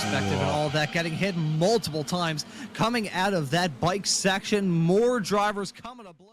perspective and all that, getting hit multiple times. Coming out of that bike section, more drivers coming to blows.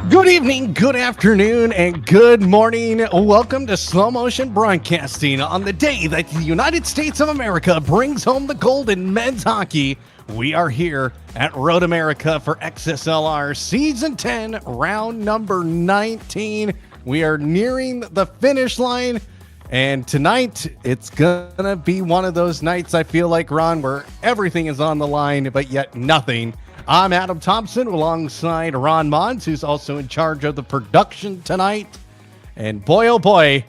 Good evening, good afternoon, and good morning. Welcome to Slow Motion Broadcasting on the day that the United States of America brings home the gold in men's hockey. We are here at Road America for XSLR Season 10, round number 19. We are nearing the finish line, and tonight it's gonna be one of those nights, I feel like, Ron, where everything is on the line, but yet nothing. I'm Adam Thomsen alongside Ron Maunz, who's also in charge of the production tonight. And boy, oh boy,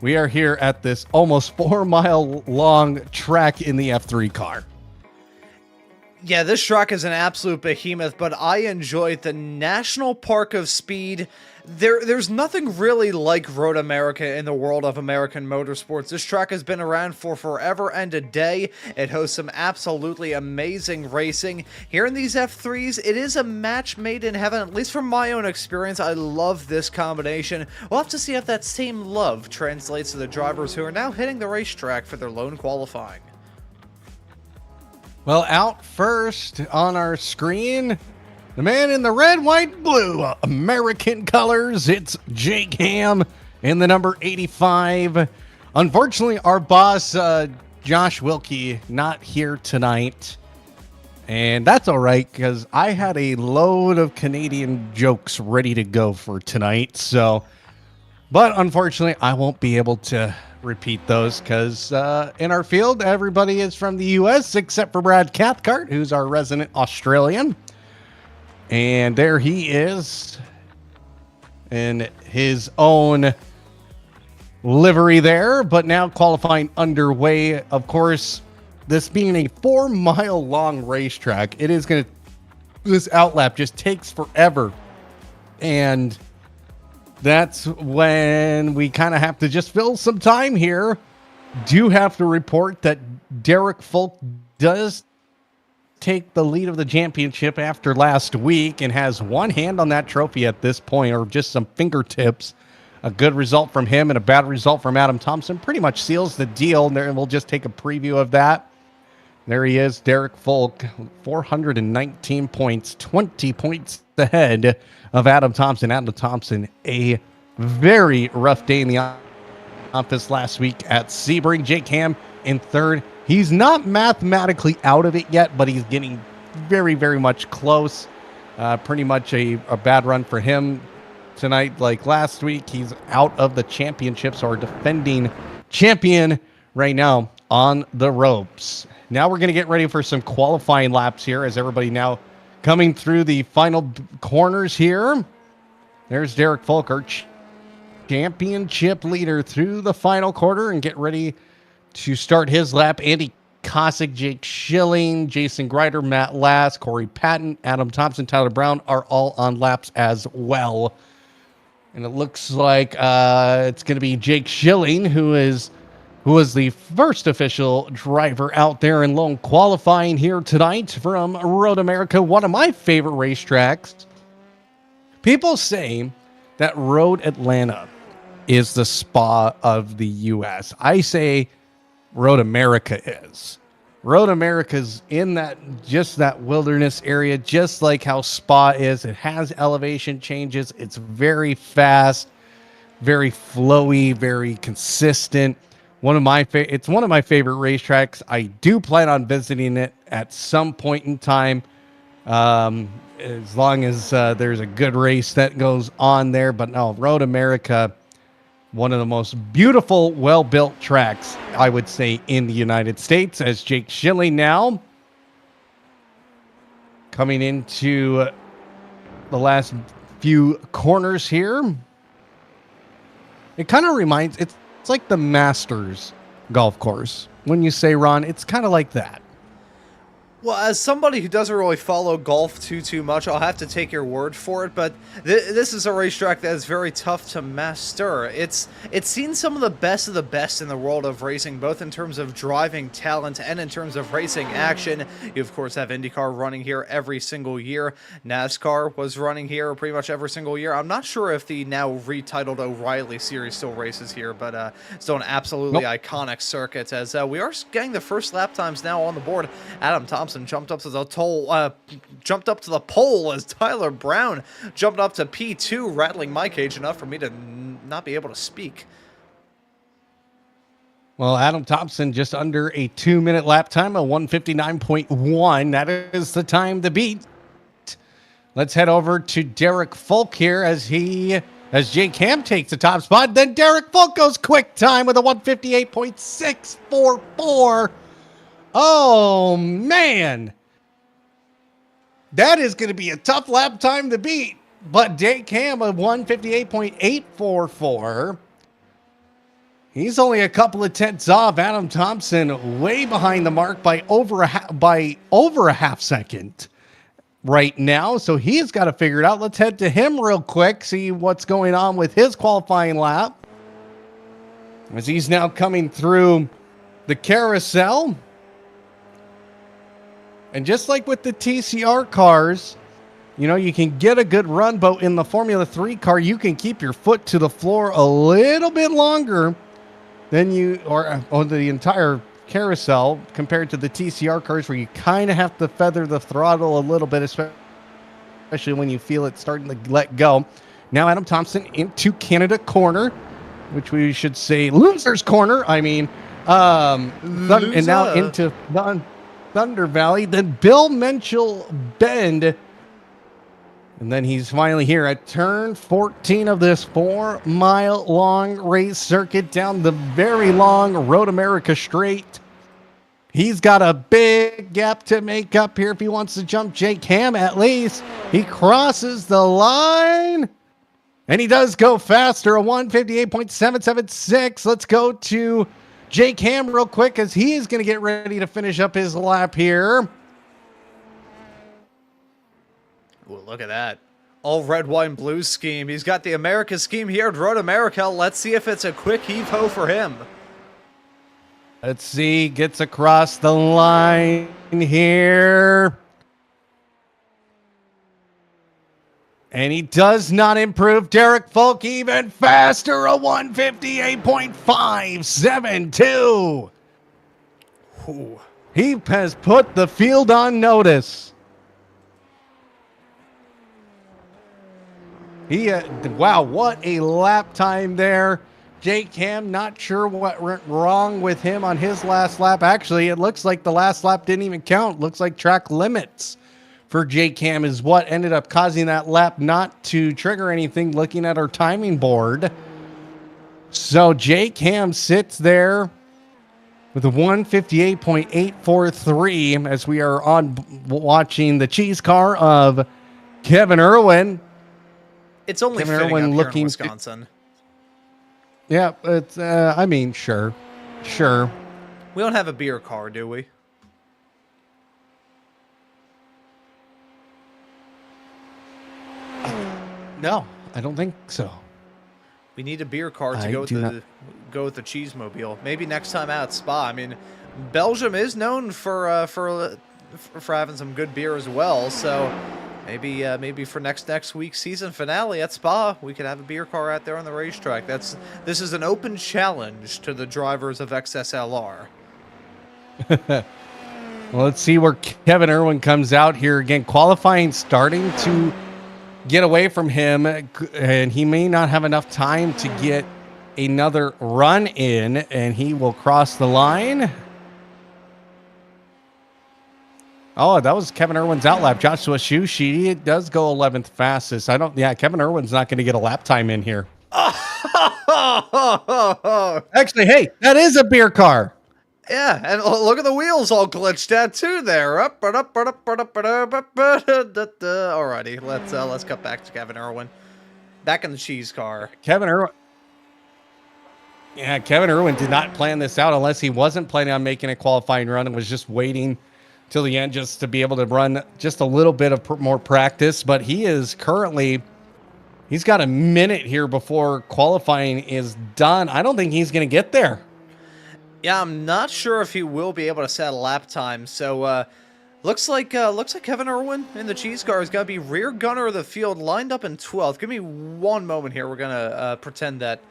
we are here at this almost 4 mile long track in the F3 car. Yeah, this track is an absolute behemoth, but I enjoyed the National Park of Speed. There's nothing really like Road America in the world of American motorsports. This track has been around for forever and a day. It hosts some absolutely amazing racing. Here in these F3s, it is a match made in heaven, at least from my own experience. I love this combination. We'll have to see if that same love translates to the drivers who are now hitting the racetrack for their lone qualifying. Well, out first on our screen, the man in the red, white, blue, American colors, it's Jake Ham in the number 85. Unfortunately, our boss Josh Wilkie not here tonight. And that's all right, because I had a load of Canadian jokes ready to go for tonight. But unfortunately, I won't be able to repeat those because in our field, everybody is from the U.S. except for Brad Cathcart, who's our resident Australian. And there he is in his own livery there, but now qualifying underway. Of course, this being a 4-mile long racetrack, this outlap just takes forever. And that's when we kind of have to just fill some time here. Do have to report that Derek Folk does take the lead of the championship after last week and has one hand on that trophy at this point, or just some fingertips. A good result from him and a bad result from Adam Thomsen pretty much seals the deal. And we'll just take a preview of that. There he is, Derek Folk, 419 points, 20 points ahead of Adam Thomsen. Adam Thomsen, a very rough day in the office last week at Sebring. Jake Ham in third. He's not mathematically out of it yet, but he's getting very, very much close. Pretty much a bad run for him tonight. Like last week, he's out of the championships, or defending champion right now on the ropes. Now we're going to get ready for some qualifying laps here as everybody now coming through the final corners here. There's Derek Folk, championship leader, through the final quarter, and get ready to start his lap. Andy Cossack, Jake Schilling, Jason Greider, Matt Lass, Corey Patton, Adam Thomsen, Tyler Brown are all on laps as well. And it looks like it's going to be Jake Schilling who was the first official driver out there in lone qualifying here tonight from Road America, one of my favorite racetracks. People say that Road Atlanta is the spa of the U.S. I say Road America is. Road America's in that wilderness area, just like how Spa is. It has elevation changes. It's very fast, very flowy, very consistent. It's one of my favorite racetracks. I do plan on visiting it at some point in time, as long as there's a good race that goes on there. But no, Road America, one of the most beautiful, well-built tracks, I would say, in the United States. As Jake Schilling now coming into the last few corners here. It kind of reminds, it's like the Masters golf course. When you say, Ron, it's kind of like that. Well, as somebody who doesn't really follow golf too much, I'll have to take your word for it, but this is a racetrack that is very tough to master. It's seen some of the best in the world of racing, both in terms of driving talent and in terms of racing action. You, of course, have IndyCar running here every single year. NASCAR was running here pretty much every single year. I'm not sure if the now retitled O'Reilly Series still races here, but still an absolutely iconic circuit, as we are getting the first lap times now on the board. Adam Thomsen jumped up to the pole as Tyler Brown jumped up to P2, rattling my cage enough for me to not be able to speak. Well, Adam Thomsen just under a 2-minute lap time, a 1:59.1. That is the time to beat. Let's head over to Derek Folk here as Jake Ham takes the top spot. Then Derek Folk goes quick time with a 1:58.644. Oh, man. That is going to be a tough lap time to beat. But Jake Ham, a 1:58.844. He's only a couple of tenths off. Adam Thomsen way behind the mark by over a half second right now. So he's got to figure it out. Let's head to him real quick, see what's going on with his qualifying lap, as he's now coming through the carousel. And just like with the TCR cars, you know, you can get a good run, but in the Formula 3 car, you can keep your foot to the floor a little bit longer than on the entire carousel compared to the TCR cars, where you kind of have to feather the throttle a little bit, especially when you feel it starting to let go. Now Adam Thomsen into Canada corner, which we should say loser's corner. And now into Thunder Valley, then Bill Menchel Bend. And then he's finally here at turn 14 of this 4-mile long race circuit down the very long Road America Straight. He's got a big gap to make up here if he wants to jump Jake Ham at least. He crosses the line. And he does go faster, a 158.776. Let's go to Jake Ham real quick as he is going to get ready to finish up his lap here. Ooh, look at that. All red, white, and blue scheme. He's got the America scheme here at Road America. Let's see if it's a quick heave-ho for him. Let's see. Gets across the line here. And he does not improve. Derek Folk even faster, a 158.572. Ooh. He has put the field on notice. Wow, what a lap time there. Jake Ham, not sure what went wrong with him on his last lap. Actually, it looks like the last lap didn't even count. Looks like track limits for Jake Ham is what ended up causing that lap not to trigger anything looking at our timing board. So Jake Ham sits there with a 158.843 as we are on watching the cheese car of Kevin Irwin. It's only Kevin fitting Irwin up looking here in Wisconsin. Yeah, it's I mean, sure. We don't have a beer car, do we? No, I don't think so. We need a beer car to go with the Cheesemobile. Maybe next time out at Spa. I mean, Belgium is known for having some good beer as well. So maybe for next week's season finale at Spa, we could have a beer car out there on the racetrack. This is an open challenge to the drivers of XSLR. Well, let's see where Kevin Irwin comes out here again. Qualifying starting to get away from him, and he may not have enough time to get another run in, and he will cross the line. Oh, that was Kevin Irwin's outlap. Joshua Shushi, it does go 11th fastest. Kevin Irwin's not going to get a lap time in here. Actually, hey, that is a beer car. Yeah, and look at the wheels all glitched out too there. Alrighty, let's cut back to Kevin Irwin. Back in the cheese car. Kevin Irwin did not plan this out unless he wasn't planning on making a qualifying run and was just waiting till the end just to be able to run just a little bit of more practice. But he's got a minute here before qualifying is done. I don't think he's going to get there. Yeah, I'm not sure if he will be able to set a lap time. So looks like Kevin Irwin in the cheese car is going to be rear gunner of the field, lined up in 12th. Give me one moment here. We're gonna pretend that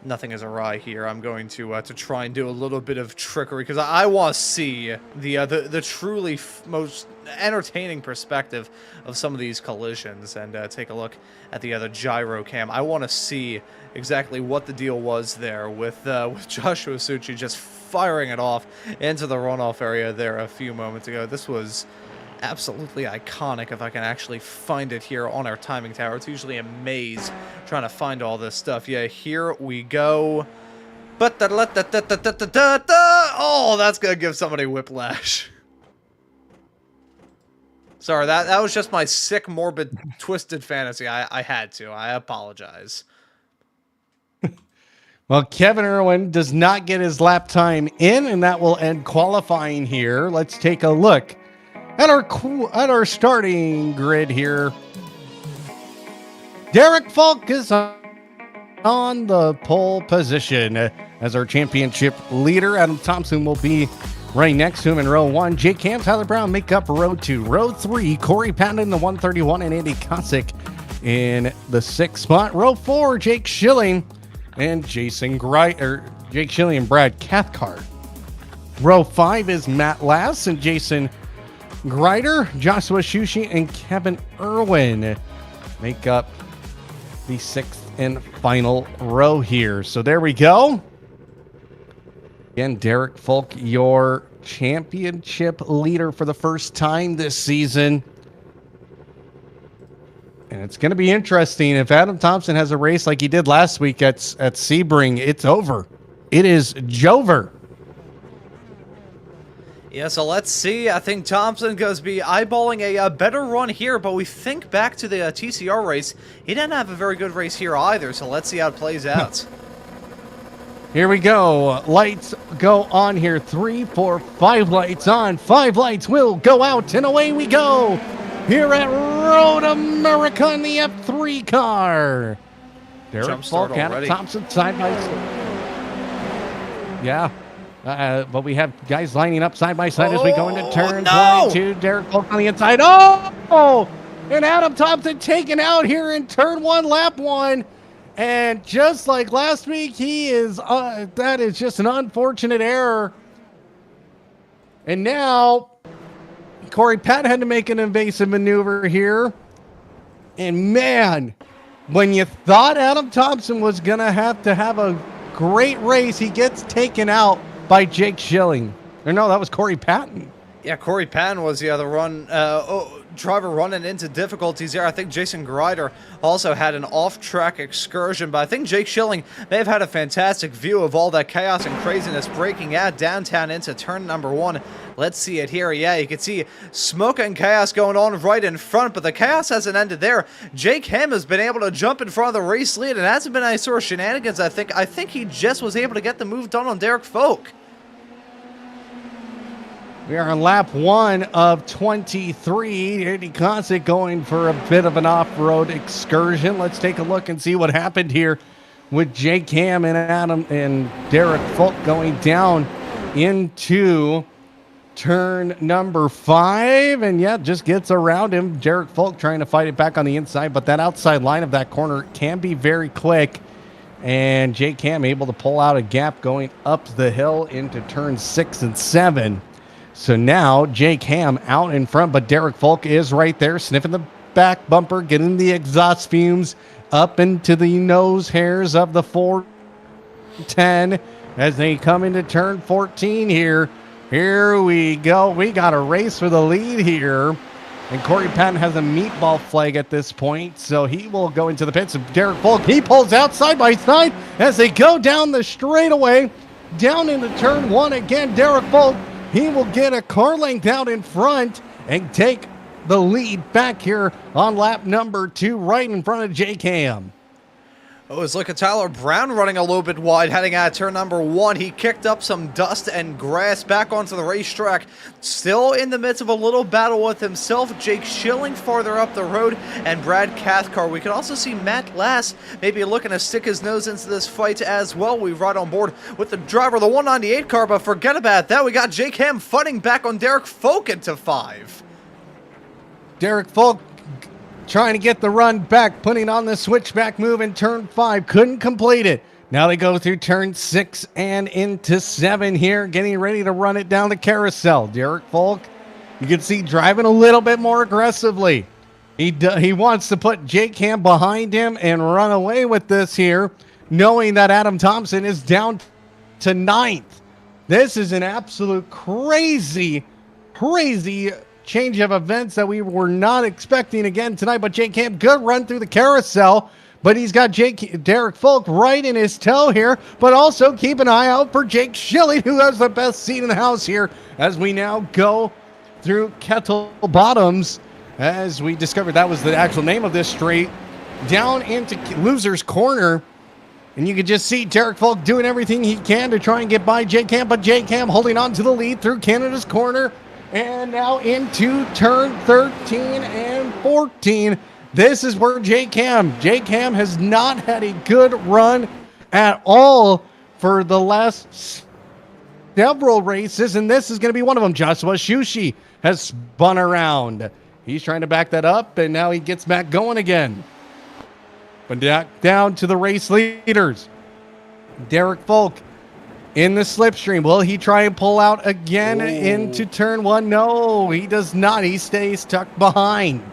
nothing is awry here. I'm going to try and do a little bit of trickery because I want to see the truly most entertaining perspective of some of these collisions and take a look at the other gyro cam. I want to see exactly what the deal was there with Joshua Succi just firing it off into the runoff area there a few moments ago. This was absolutely iconic if I can actually find it here on our timing tower. It's usually a maze trying to find all this stuff. Yeah, here we go. Oh, that's going to give somebody whiplash. Sorry, that was just my sick, morbid, twisted fantasy. I had to. I apologize. Well, Kevin Irwin does not get his lap time in, and that will end qualifying here. Let's take a look at our starting grid here. Derek Falk is on the pole position as our championship leader. Adam Thomsen will be right next to him in row 1. Jake Ham, Tyler Brown make up row 2. Row 3, Corey Pound in the 131 and Andy Kosick in the 6th spot. Row 4, Jake Schilling and Jake Schilling and Brad Cathcart. Row 5 is Matt Lass and Jason Greider. Joshua Shushi and Kevin Irwin make up the 6th and final row here. So there we go. Again, Derek Folk, your championship leader for the first time this season. And it's going to be interesting. If Adam Thomsen has a race like he did last week at Sebring, it's over. It is Jover. Yeah, so let's see. I think Thomsen goes to be eyeballing a better run here, but we think back to the TCR race. He didn't have a very good race here either, so let's see how it plays out. Here we go. Lights go on here. 3, 4, 5 lights on. 5 lights will go out, and away we go. Here at Road America in the F3 car. Derek Folk, Adam Thomsen, side by side. Yeah. But we have guys lining up side by side as we go into turn 22. Derek Folk on the inside. Oh! And Adam Thomsen taken out here in turn 1, lap 1. And just like last week, he is, that is just an unfortunate error. And now, Corey Patton had to make an evasive maneuver here. And man, when you thought Adam Thomsen was going to have a great race, he gets taken out by Jake Schilling. Or no, that was Corey Patton. Yeah, Corey Patton was the other driver running into difficulties there. I think Jason Greider also had an off-track excursion, but I think Jake Schilling may have had a fantastic view of all that chaos and craziness breaking out downtown into turn number 1. Let's see it here. Yeah, you can see smoke and chaos going on right in front, but the chaos hasn't ended there. Jake Ham has been able to jump in front of the race lead, and it hasn't been any sort of shenanigans, I think. I think he just was able to get the move done on Derek Folk. We are on lap 1 of 23. Andy Cossack going for a bit of an off-road excursion. Let's take a look and see what happened here with Jake Ham and Adam and Derek Folk going down into turn number 5. And yeah, just gets around him. Derek Folk trying to fight it back on the inside, but that outside line of that corner can be very quick. And Jake Ham able to pull out a gap going up the hill into turn 6 and 7. So now Jake Ham out in front, but Derek Folk is right there sniffing the back bumper, getting the exhaust fumes up into the nose hairs of the 410 as they come into turn 14 here. Here we go. We got a race for the lead here. And Corey Patton has a meatball flag at this point, so he will go into the pits. Derek Folk, he pulls out side by side as they go down the straightaway, down into turn 1 again. Derek Folk, he will get a car length out in front and take the lead back here on lap number 2, right in front of Jake Ham. Oh, let's look at Tyler Brown running a little bit wide, heading out of turn number 1. He kicked up some dust and grass back onto the racetrack. Still in the midst of a little battle with himself, Jake Schilling farther up the road, and Brad Cathcart. We can also see Matt Lass maybe looking to stick his nose into this fight as well. We ride on board with the driver of the 198 car, but forget about that. We got Jake Ham fighting back on Derek Folk into 5. Derek Folk trying to get the run back, putting on the switchback move in turn 5. Couldn't complete it. Now they go through turn 6 and into 7 here, getting ready to run it down the carousel. Derek Folk, you can see driving a little bit more aggressively. He wants to put Jake Ham behind him and run away with this here, knowing that Adam Thomsen is down to 9th. This is an absolute crazy change of events that we were not expecting again tonight. But Jake Ham, good run through the carousel, but he's got Derek Folk right in his tail here. But also keep an eye out for Jake Schilling, who has the best seat in the house here as we now go through Kettle Bottoms, as we discovered that was the actual name of this straight, down into Loser's Corner. And you can just see Derek Folk doing everything he can to try and get by Jake Ham, but Jake Ham holding on to the lead through Canada's Corner. And now into turn 13 and 14. This is where Jake Ham has not had a good run at all for the last several races, and this is going to be one of them. Joshua Shushi has spun around. He's trying to back that up, and now he gets back going again. But down to the race leaders. Derek Folk in the slipstream. Will he try and pull out again into turn 1? No, he does not. He stays tucked behind.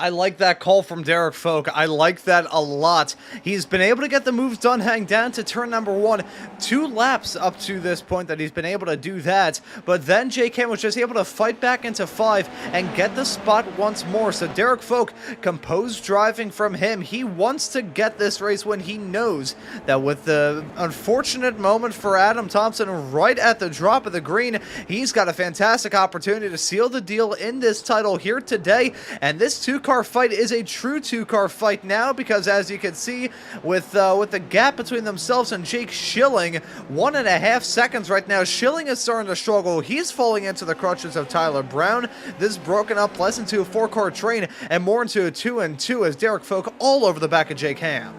I like that call from Derek Folk. I like that a lot. He's been able to get the moves done, hang down to turn number 1. 2 laps up to this point that he's been able to do that. But then JK was just able to fight back into 5 and get the spot once more. So Derek Folk, composed driving from him. He wants to get this race when he knows that with the unfortunate moment for Adam Thomsen right at the drop of the green, he's got a fantastic opportunity to seal the deal in this title here today. And this 2-car fight is a true 2-car fight now, because as you can see with the gap between themselves and Jake Schilling, 1.5 seconds right now. Schilling is starting to struggle. He's falling into the crutches of Tyler Brown. This is broken up less into a 4-car train and more into a 2-and-2 as Derek Folk all over the back of Jake Ham.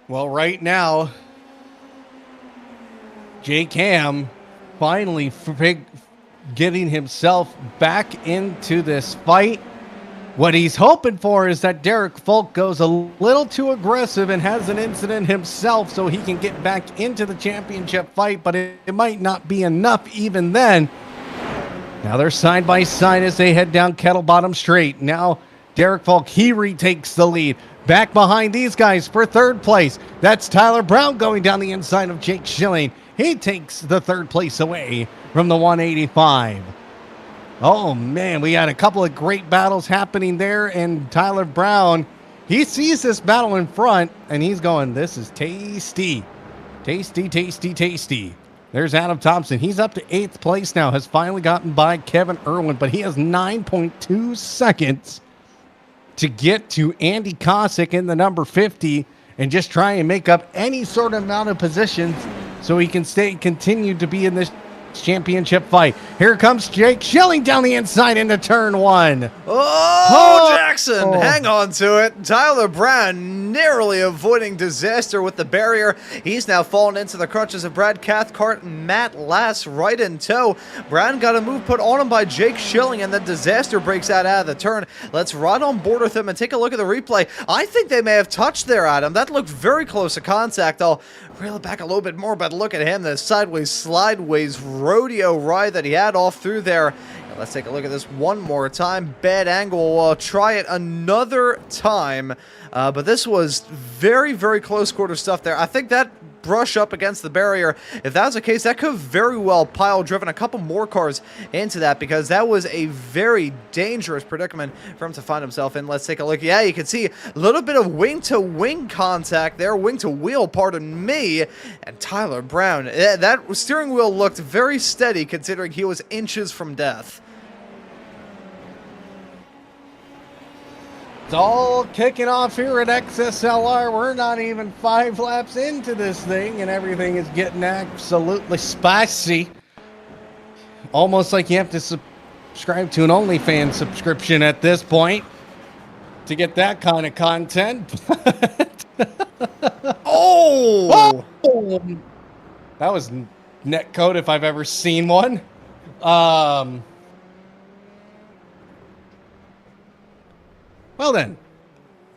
Well, right now, Jake Ham finally getting himself back into this fight. What he's hoping for is that Derek Folk goes a little too aggressive and has an incident himself so he can get back into the championship fight, but it might not be enough even then. Now they're side by side as they head down Kettle Bottom Straight. Now Derek Folk, he retakes the lead. Back behind these guys for 3rd place. That's Tyler Brown going down the inside of Jake Schilling. He takes the 3rd place away from the 185. Oh, man, we had a couple of great battles happening there, and Tyler Brown, he sees this battle in front, and he's going, this is tasty. Tasty, tasty, tasty. There's Adam Thomsen. He's up to 8th place now, has finally gotten by Kevin Irwin, but he has 9.2 seconds to get to Andy Kosick in the number 50 and just try and make up any sort of amount of positions so he can continue to be in this championship fight. Here comes Jake Schilling down the inside into turn 1. Oh, Jackson, hang on to it. Tyler Brown narrowly avoiding disaster with the barrier. He's now fallen into the crutches of Brad Cathcart and Matt Lass right in tow. Brown got a move put on him by Jake Schilling, and then disaster breaks out of the turn. Let's ride on board with him and take a look at the replay. I think they may have touched there, Adam. That looked very close to contact. I'll reel it back a little bit more, but look at him, the sideways, slideways rodeo ride that he had off through there. Let's take a look at this one more time. Bad angle. We'll try it another time. But this was very, very close quarter stuff there. I think that brush up against the barrier, if that was the case, that could have very well pile-driven a couple more cars into that, because that was a very dangerous predicament for him to find himself in. Let's take a look. Yeah, you can see a little bit of wing-to-wing contact there. Wing-to-wheel, pardon me. And Tyler Brown, that steering wheel looked very steady considering he was inches from death. It's all kicking off here at XSLR. We're not even 5 laps into this thing, and everything is getting absolutely spicy. Almost like you have to subscribe to an OnlyFans subscription at this point to get that kind of content. Oh! That was netcode if I've ever seen one. Well then.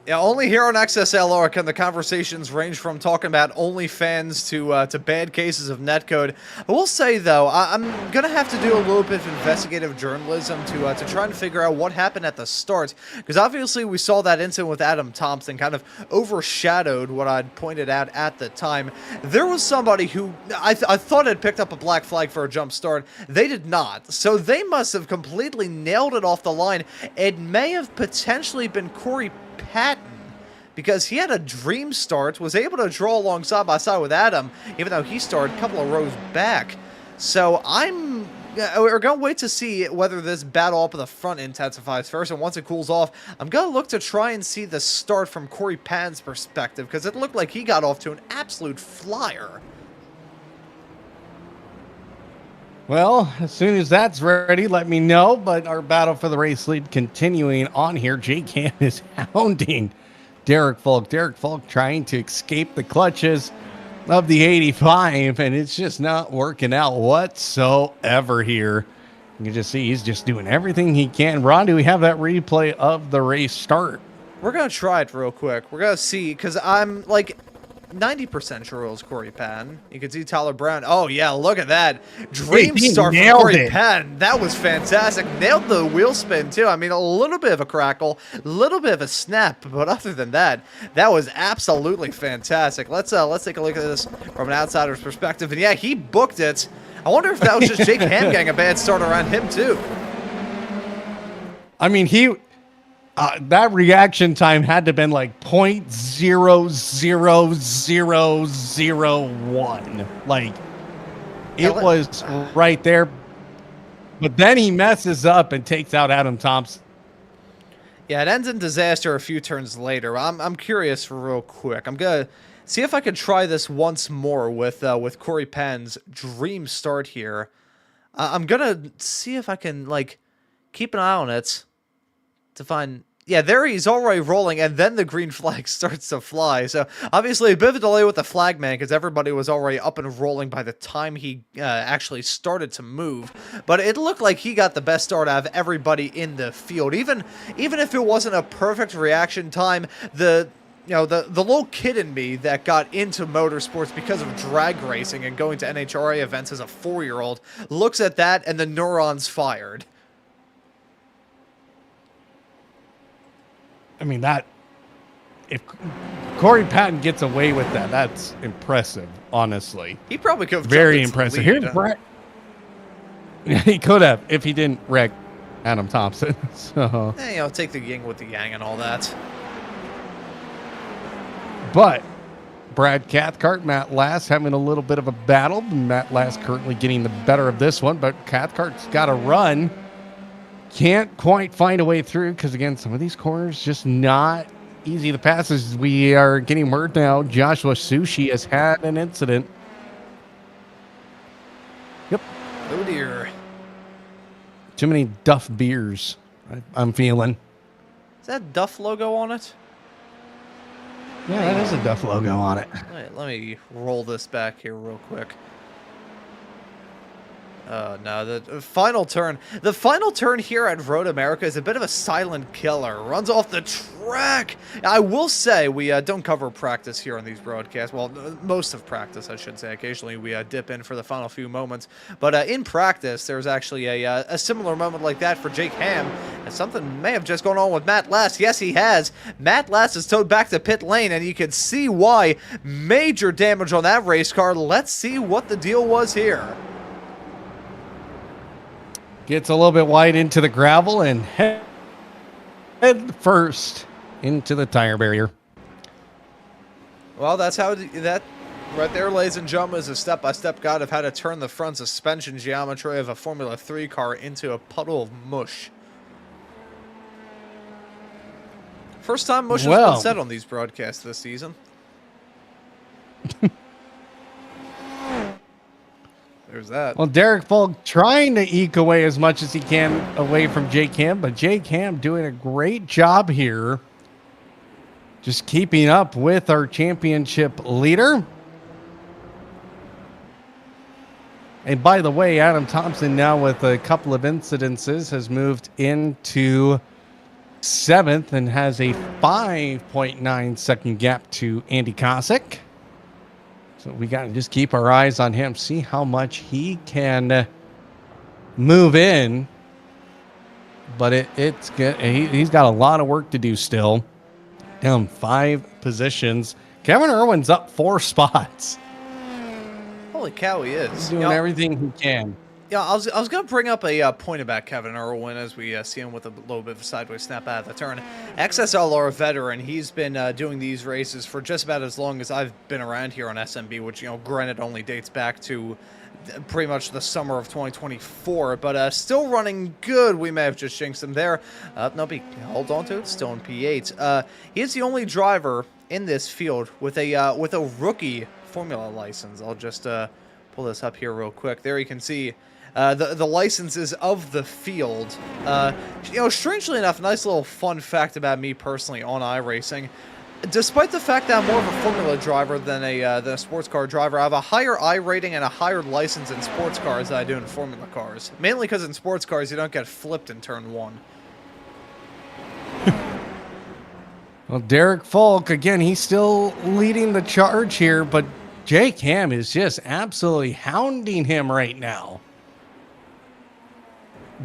Yeah, only here on XSLR can the conversations range from talking about OnlyFans to bad cases of netcode. I will say, though, I'm going to have to do a little bit of investigative journalism to try and figure out what happened at the start. Because obviously we saw that incident with Adam Thomsen kind of overshadowed what I'd pointed out at the time. There was somebody who I thought had picked up a black flag for a jump start. They did not. So they must have completely nailed it off the line. It may have potentially been Corey Patton, because he had a dream start, was able to draw along side by side with Adam, even though he started a couple of rows back. So we're going to wait to see whether this battle up at the front intensifies first, and once it cools off, I'm going to look to try and see the start from Corey Patton's perspective, because it looked like he got off to an absolute flyer. Well, as soon as that's ready, let me know. But our battle for the race lead continuing on here. Jake Ham is hounding Derek Folk. Derek Folk trying to escape the clutches of the 85, and it's just not working out whatsoever here. You can just see he's just doing everything he can. Ron, do we have that replay of the race start? We're going to try it real quick. We're going to see, because I'm like, 90% sure it was Corey Patton. You can see Tyler Brown. Oh, yeah, look at that. Dream He start from nailed Corey it. Patton. That was fantastic. Nailed the wheel spin, too. I mean, a little bit of a crackle, a little bit of a snap, but other than that, that was absolutely fantastic. Let's take a look at this from an outsider's perspective. And, yeah, he booked it. I wonder if that was just Jake Ham getting a bad start around him, too. I mean, that reaction time had to have been like 0.00001. Like, it was right there. But then he messes up and takes out Adam Thomsen. Yeah, it ends in disaster a few turns later. I'm curious real quick. I'm gonna see if I can try this once more with Corey Patton's dream start here. I'm gonna see if I can like keep an eye on it to find. Yeah, there he's already rolling, and then the green flag starts to fly. So, obviously, a bit of a delay with the flag man, because everybody was already up and rolling by the time he actually started to move. But it looked like he got the best start out of everybody in the field. Even if it wasn't a perfect reaction time, the little kid in me that got into motorsports because of drag racing and going to NHRA events as a 4-year-old looks at that, and the neurons fired. I mean, if Corey Patton gets away with that, that's impressive, honestly. He probably could have very impressive. Here's Brett. He could have if he didn't wreck Adam Thomsen. So, take the yin with the yang and all that. But Brad Cathcart, Matt Lass having a little bit of a battle. Matt Lass currently getting the better of this one, but Cathcart's got to run. Can't quite find a way through because, again, some of these corners just not easy to pass. As we are getting word now, Joshua Sushi has had an incident. Yep. Oh, dear. Too many Duff beers, I'm feeling. Is that Duff logo on it? Yeah, that is a Duff logo on it. Let me roll this back here real quick. No, the final turn. The final turn here at Road America is a bit of a silent killer. Runs off the track. I will say we don't cover practice here on these broadcasts. Well, most of practice, I should say. Occasionally we dip in for the final few moments. But in practice, there's actually a similar moment like that for Jake Ham. And something may have just gone on with Matt Lass. Yes, he has. Matt Lass is towed back to pit lane, and you can see why. Major damage on that race car. Let's see what the deal was here. Gets a little bit wide into the gravel and head first into the tire barrier. Well, that's how that right there, ladies and gentlemen, is a step-by-step guide of how to turn the front suspension geometry of a Formula 3 car into a puddle of mush. First time mush has been said on these broadcasts this season. There's that. Well, Derek Falk trying to eke away as much as he can away from Jake Ham, but Jake Ham doing a great job here. Just keeping up with our championship leader. And by the way, Adam Thomsen now with a couple of incidences has moved into 7th and has a 5.9 second gap to Andy Kosick. So we got to just keep our eyes on him, see how much he can move in. But it's good. He's got a lot of work to do still. Down 5 positions. Kevin Irwin's up 4 spots. Holy cow, he is. He's doing everything he can. Yeah, I was going to bring up a point about Kevin Irwin as we see him with a little bit of a sideways snap out of the turn. XSLR veteran, he's been doing these races for just about as long as I've been around here on SMB, which, granted only dates back to pretty much the summer of 2024, but still running good. We may have just jinxed him there. No, hold on to it, still in P8. He is the only driver in this field with a rookie Formula license. I'll just pull this up here real quick. There you can see the licenses of the field. Strangely enough, nice little fun fact about me personally on iRacing. Despite the fact that I'm more of a Formula driver than a sports car driver, I have a higher I rating and a higher license in sports cars than I do in Formula cars. Mainly because in sports cars, you don't get flipped in turn 1. Well, Derek Folk, again, he's still leading the charge here, but Jake Ham is just absolutely hounding him right now.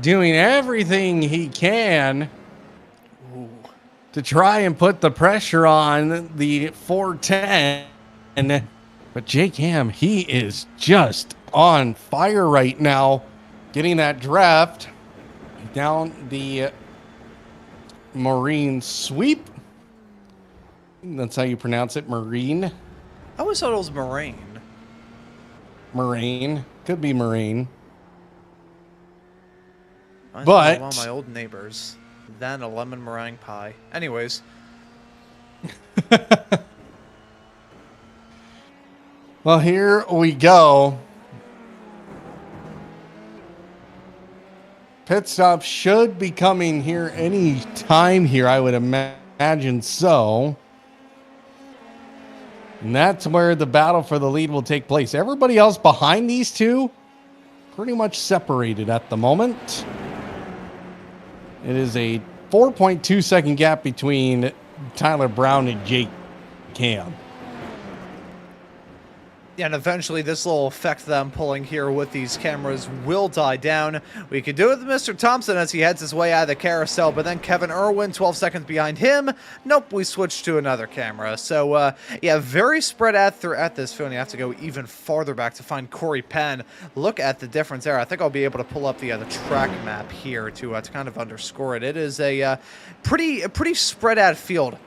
Doing everything he can to try and put the pressure on the 410. But Jake Ham, he is just on fire right now, getting that draft down the Marine sweep. That's how you pronounce it, Marine. I always thought it was Moraine. Marine. Could be Marine. But one of my old neighbors. Then a lemon meringue pie. Anyways. Well, here we go. Pit stop should be coming here any time here, I would imagine so. And that's where the battle for the lead will take place. Everybody else behind these two, pretty much separated at the moment. It is a 4.2 second gap between Tyler Brown and Jake Cam. Yeah, and eventually this little effect that I'm pulling here with these cameras will die down. We could do it with Mr. Thomsen as he heads his way out of the carousel, but then Kevin Irwin, 12 seconds behind him. Nope, we switched to another camera. So, yeah, very spread out throughout this field. You have to go even farther back to find Corey Penn. Look at the difference there. I think I'll be able to pull up the track map here to kind of underscore it. It is a pretty spread out field.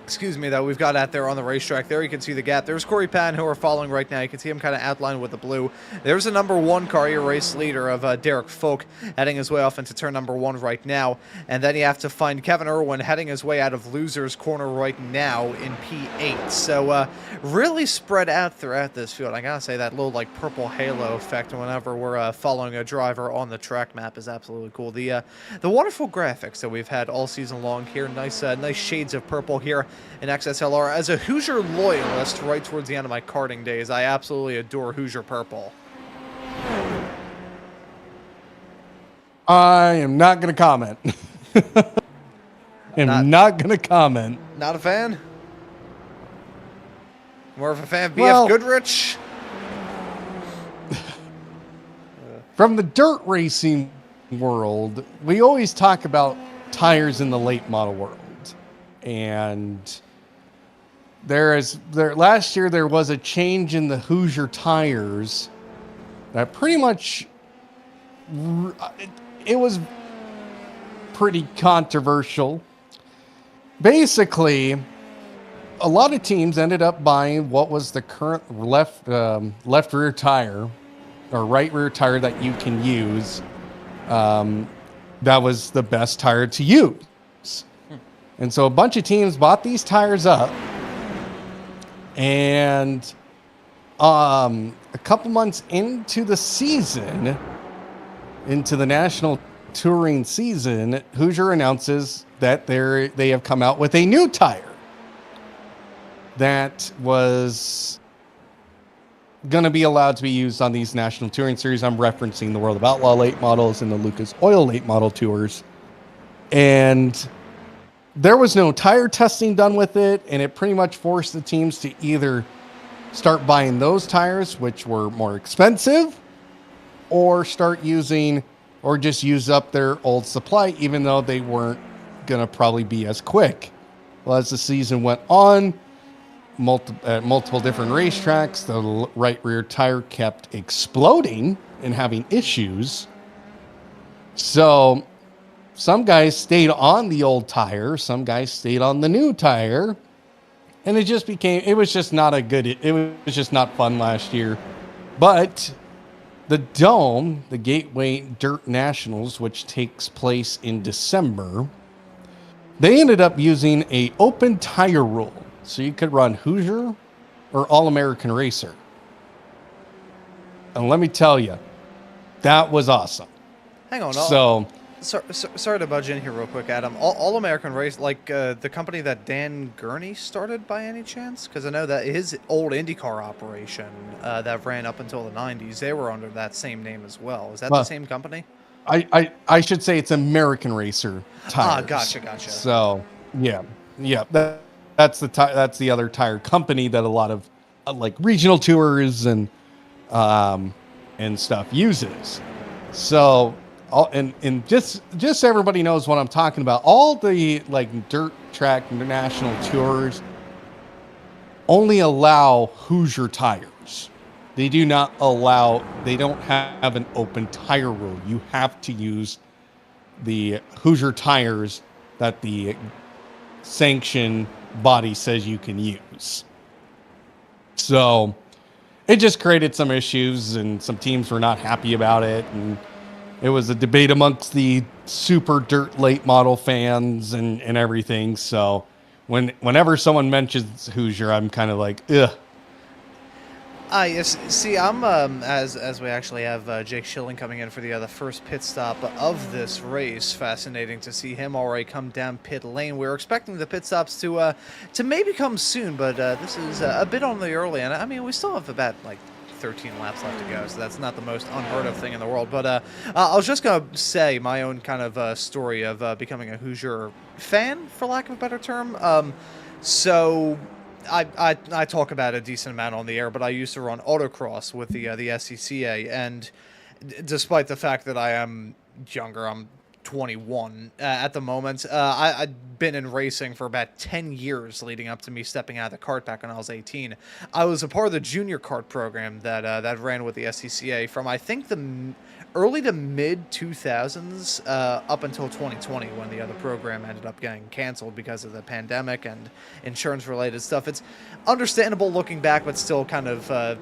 Excuse me, that we've got out there on the racetrack. There you can see the gap. There's Corey Pan, who we're following right now. You can see him kind of outlined with the blue. There's a number 1 car, your race leader of Derek Folk, heading his way off into turn number 1 right now. And then you have to find Kevin Irwin heading his way out of loser's corner right now in P8. So really spread out throughout this field. I gotta say that little like purple halo effect whenever we're following a driver on the track map is absolutely cool. The wonderful graphics that we've had all season long here. Nice shades of purple here in XSLR. As a Hoosier loyalist right towards the end of my karting days, I absolutely adore Hoosier purple. I am not going to comment. Not going to comment. Not a fan? More of a fan of BF Goodrich? From the dirt racing world, we always talk about tires in the late model world. And last year there was a change in the Hoosier tires that pretty much it was pretty controversial. Basically, a lot of teams ended up buying what was the current left rear tire or right rear tire that you can use. That was the best tire to use. And so a bunch of teams bought these tires up, and a couple months into the season, into the national touring season, Hoosier announces that they have come out with a new tire that was going to be allowed to be used on these national touring series. I'm referencing the World of Outlaw late models and the Lucas Oil late model tours. And there was no tire testing done with it, and it pretty much forced the teams to either start buying those tires, which were more expensive, or start using or just use up their old supply, even though they weren't going to probably be as quick. Well, as the season went on, multiple different racetracks, the right rear tire kept exploding and having issues. So some guys stayed on the old tire, some guys stayed on the new tire, and it was just not fun last year. But the Dome, the Gateway Dirt Nationals, which takes place in December, they ended up using a open tire rule. So you could run Hoosier or All-American Racer. And let me tell you, that was awesome. Hang on. Sorry to budge in here real quick, Adam. All-American Race, like the company that Dan Gurney started by any chance? Because I know that his old IndyCar operation that ran up until the 90s, they were under that same name as well. Is that the same company? I should say it's American Racer tires. Gotcha. So, yeah. Yeah, that's the other tire company that a lot of like regional tours and stuff uses. So, and just so everybody knows what I'm talking about, all the like dirt track national tours only allow Hoosier tires. They don't have an open tire rule. You have to use the Hoosier tires that the sanction body says you can use. So it just created some issues, and some teams were not happy about it, and it was a debate amongst the super dirt late model fans and everything. So whenever someone mentions Hoosier, I'm kind of like, ugh. Yes. See, I'm as we actually have Jake Schilling coming in for the first pit stop of this race. Fascinating to see him already come down pit lane. We were expecting the pit stops to maybe come soon, but this is a bit on the early end. I mean, we still have about like 13 laps left to go, so that's not the most unheard of thing in the world. But I was just gonna say my own kind of story of becoming a Hoosier fan, for lack of a better term. So I talk about a decent amount on the air, but I used to run autocross with the SCCA, and despite the fact that I am younger, I'm 21 at the moment. I'd been in racing for about 10 years leading up to me stepping out of the kart back when I was 18. I was a part of the junior kart program that ran with the SCCA from, I think, the early to mid 2000s up until 2020, when the other program ended up getting canceled because of the pandemic and insurance related stuff. It's understandable looking back, but still kind of a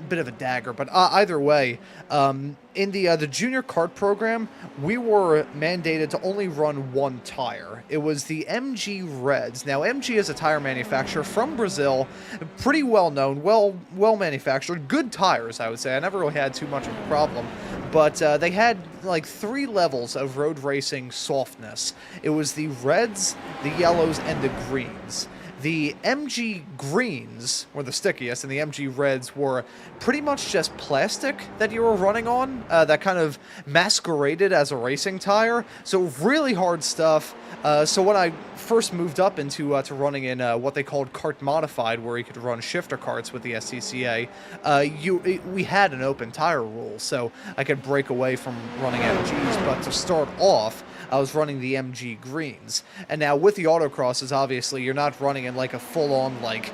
bit of a dagger. But either way, in the junior kart program, we were mandated to only run one tire. It was the MG Reds. Now, MG is a tire manufacturer from Brazil, pretty well known, well manufactured, good tires, I would say. I never really had too much of a problem, but they had like 3 levels of road racing softness. It was the reds, the yellows, and the greens. The MG greens were the stickiest, and the MG reds were pretty much just plastic that you were running on, that kind of masqueraded as a racing tire. So really hard stuff. So when I first moved up into to running in what they called kart modified, where you could run shifter karts with the SCCA, we had an open tire rule, so I could break away from running MGs. But to start off, I was running the MG greens. And now with the autocrosses, obviously, you're not running in like a full-on like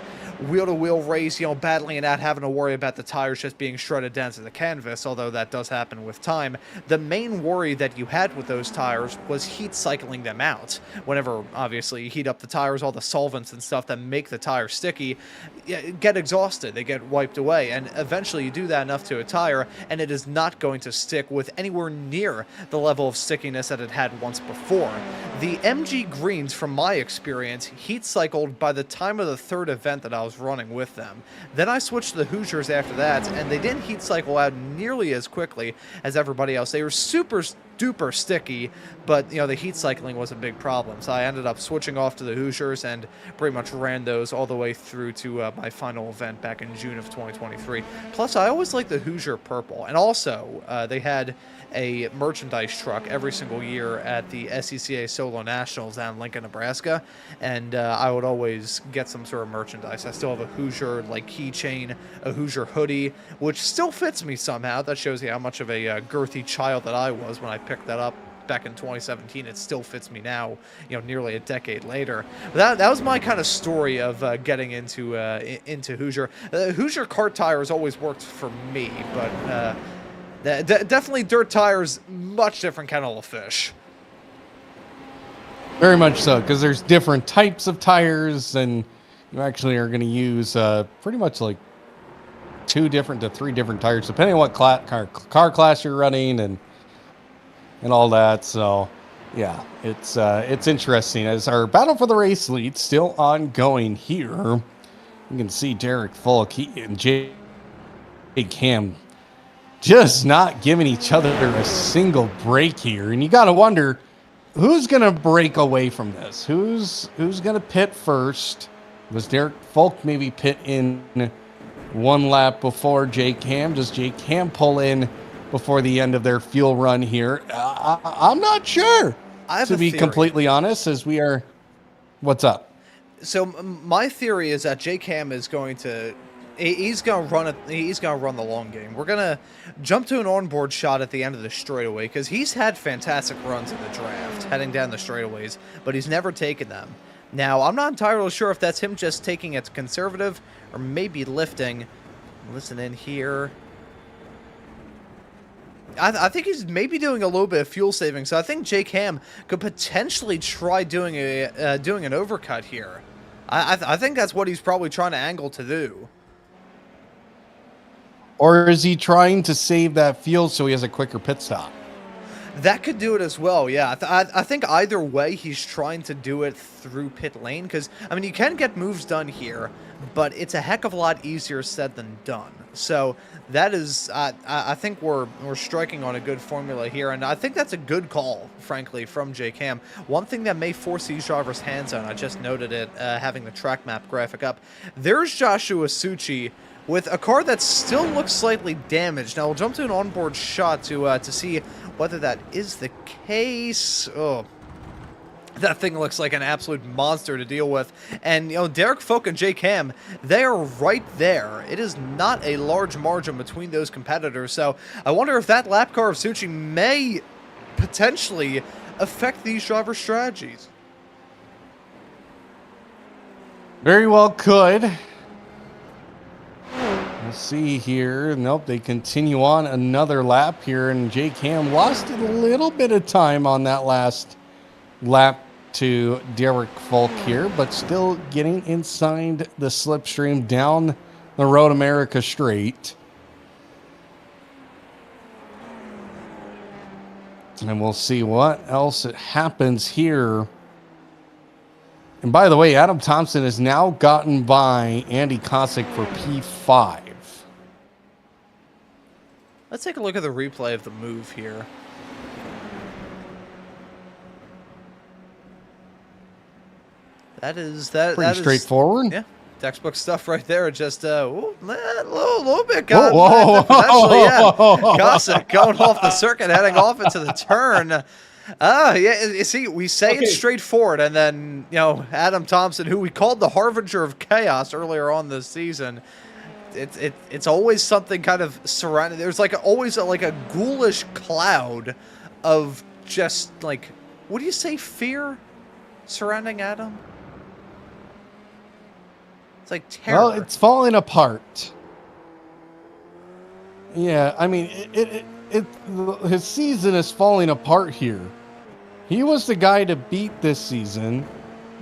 wheel-to-wheel race, battling it out, having to worry about the tires just being shredded down to the canvas, although that does happen with time. The main worry that you had with those tires was heat cycling them out. Whenever, obviously, you heat up the tires, all the solvents and stuff that make the tire sticky get exhausted, they get wiped away, and eventually you do that enough to a tire, and it is not going to stick with anywhere near the level of stickiness that it had once before. The MG greens, from my experience, heat cycled by the time of the 3rd event that I was running with them. Then I switched to the Hoosiers after that, and they didn't heat cycle out nearly as quickly as everybody else. They were super duper sticky, but the heat cycling was a big problem. So I ended up switching off to the Hoosiers and pretty much ran those all the way through to my final event back in June of 2023. Plus, I always liked the Hoosier purple, and also they had a merchandise truck every single year at the SCCA Solo Nationals down in Lincoln, Nebraska, and I would always get some sort of merchandise. I still have a Hoosier keychain, a Hoosier hoodie, which still fits me somehow. That shows you how much of a girthy child that I was when I picked that up back in 2017. It still fits me now, nearly a decade later. But that was my kind of story of getting into Hoosier. Hoosier kart tires always worked for me, but definitely dirt tires, much different kettle of fish. Very much so, because there's different types of tires, and you actually are going to use pretty much like 2 different to 3 different tires, depending on what car class you're running and all that. So, yeah, it's interesting. As our battle for the race lead still ongoing here, you can see Derek Fulk and Jake Ham just not giving each other a single break here. And you got to wonder, who's going to break away from this? Who's going to pit first? Was Derek Fulk maybe pit in 1 lap before Jake Ham? Does Jake Ham pull in before the end of their fuel run here? I'm not sure, to be completely honest, as we are... What's up? So my theory is that J-Cam is going to he's gonna run it. He's gonna run the long game. We're gonna jump to an onboard shot at the end of the straightaway because he's had fantastic runs in the draft, heading down the straightaways, but he's never taken them. Now I'm not entirely sure if that's him just taking it conservative or maybe lifting. Listen in here. I think he's maybe doing a little bit of fuel saving, so I think Jake Ham could potentially try doing an overcut here. I think that's what he's probably trying to angle to do. Or is he trying to save that fuel so he has a quicker pit stop? That could do it as well, yeah. I think either way, he's trying to do it through pit lane, because, I mean, you can get moves done here, but it's a heck of a lot easier said than done. So that is, I think we're striking on a good formula here, and I think that's a good call, frankly, from J-Cam. One thing that may force these drivers' hands on, I just noted it, having the track map graphic up. There's Joshua Succi with a car that still looks slightly damaged. Now we'll jump to an onboard shot to see whether that is the case. Oh, that thing looks like an absolute monster to deal with. And, you know, Derek Folk and Jake Ham, they are right there. It is not a large margin between those competitors. So I wonder if that lap car of Succi may potentially affect these driver strategies. Very well could. We'll see here. Nope, they continue on another lap here, and Jake Ham lost a little bit of time on that last lap to Derek Folk here, but still getting inside the slipstream down the Road America straight. And we'll see what else happens here. And by the way, Adam Thomsen has now gotten by Andy Kosick for P5. Let's take a look at the replay of the move here. Pretty straightforward. Yeah, textbook stuff right there. Just a little bit got potentially, yeah. Kosick going off the circuit, heading off into the turn. Yeah, you see, we say it's straightforward, and then, you know, Adam Thomsen, who we called the harbinger of chaos earlier on this season, it's always something kind of surrounding. There's always a ghoulish cloud of just like, what do you say, fear surrounding Adam? It's like terror. Well, it's falling apart. Yeah, I mean, his season is falling apart here. He was the guy to beat this season.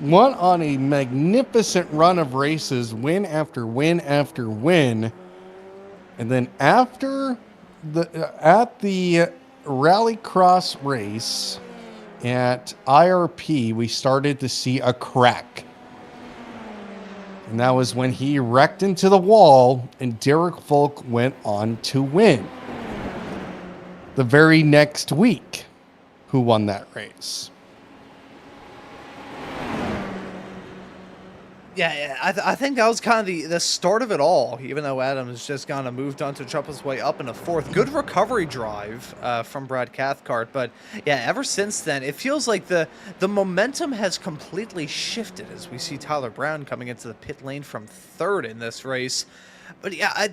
Went on a magnificent run of races, win after win after win. And then at the Rallycross race at IRP, we started to see a crack. And that was when he wrecked into the wall and Derek Folk went on to win. The very next week, who won that race? Yeah, I think that was kind of the start of it all, even though Adams just kind of moved on to jump his way up into fourth. Good recovery drive from Brad Cathcart, but yeah, ever since then, it feels like the momentum has completely shifted as we see Tyler Brown coming into the pit lane from third in this race. But yeah,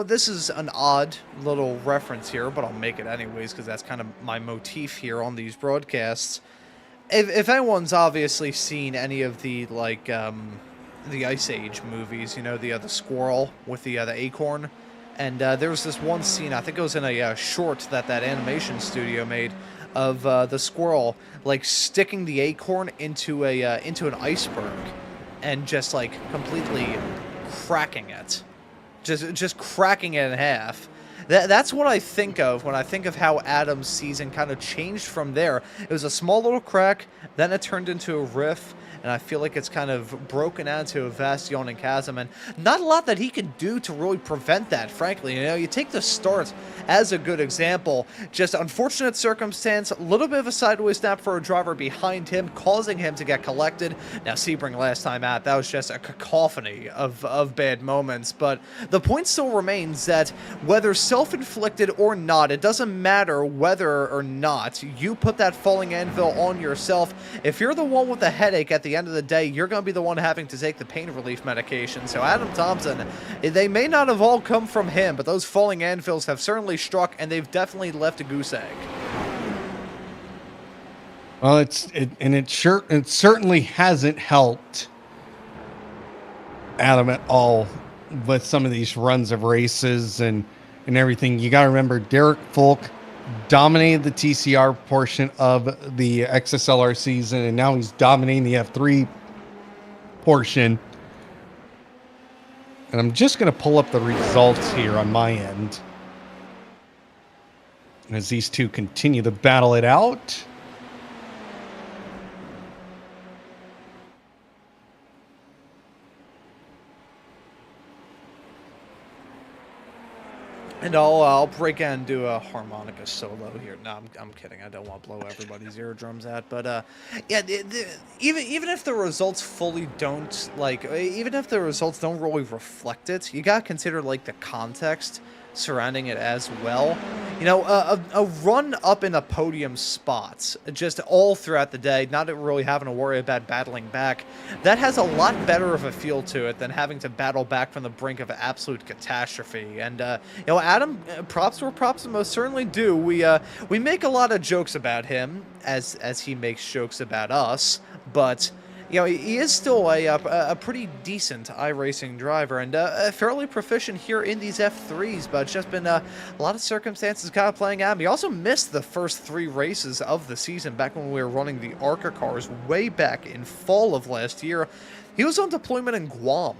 this is an odd little reference here, but I'll make it anyways because that's kind of my motif here on these broadcasts. If anyone's obviously seen any of the the Ice Age movies, you know, the squirrel with the acorn, and there was this one scene, I think it was in a short that animation studio made, of the squirrel like sticking the acorn into an iceberg and just like completely cracking it, just cracking it in half. That's what I think of when I think of how Adam's season kind of changed from there. It was a small little crack, then it turned into a riff, and I feel like it's kind of broken out to a vast yawning chasm, and not a lot that he can do to really prevent that, frankly. You know, you take the start as a good example. Just unfortunate circumstance, a little bit of a sideways snap for a driver behind him, causing him to get collected. Now, Sebring last time out, that was just a cacophony of bad moments, but the point still remains that whether self-inflicted or not, it doesn't matter whether or not you put that falling anvil on yourself. If you're the one with the headache at the end of the day, you're going to be the one having to take the pain relief medication. So Adam Thomsen, they may not have all come from him, but those falling anvils have certainly struck, and they've definitely left a goose egg. Well, it certainly hasn't helped Adam at all with some of these runs of races and everything. You got to remember, Derek Folk dominated the TCR portion of the XSLR season, and now he's dominating the F3 portion. And I'm just going to pull up the results here on my end as these two continue to battle it out. And I'll break out and do a harmonica solo here. No, I'm kidding. I don't want to blow everybody's eardrums out. But yeah, even if the results fully don't even if the results don't really reflect it, you gotta consider like the context surrounding it as well. You know, a run up in a podium spot just all throughout the day, not really having to worry about battling back, that has a lot better of a feel to it than having to battle back from the brink of absolute catastrophe. And you know, Adam, props where props most certainly do. We make a lot of jokes about him as he makes jokes about us, but you know, he is still a pretty decent iRacing driver and fairly proficient here in these F3s, but it's just been a lot of circumstances kind of playing out. He also missed the first 3 races of the season back when we were running the ARCA cars way back in fall of last year. He was on deployment in Guam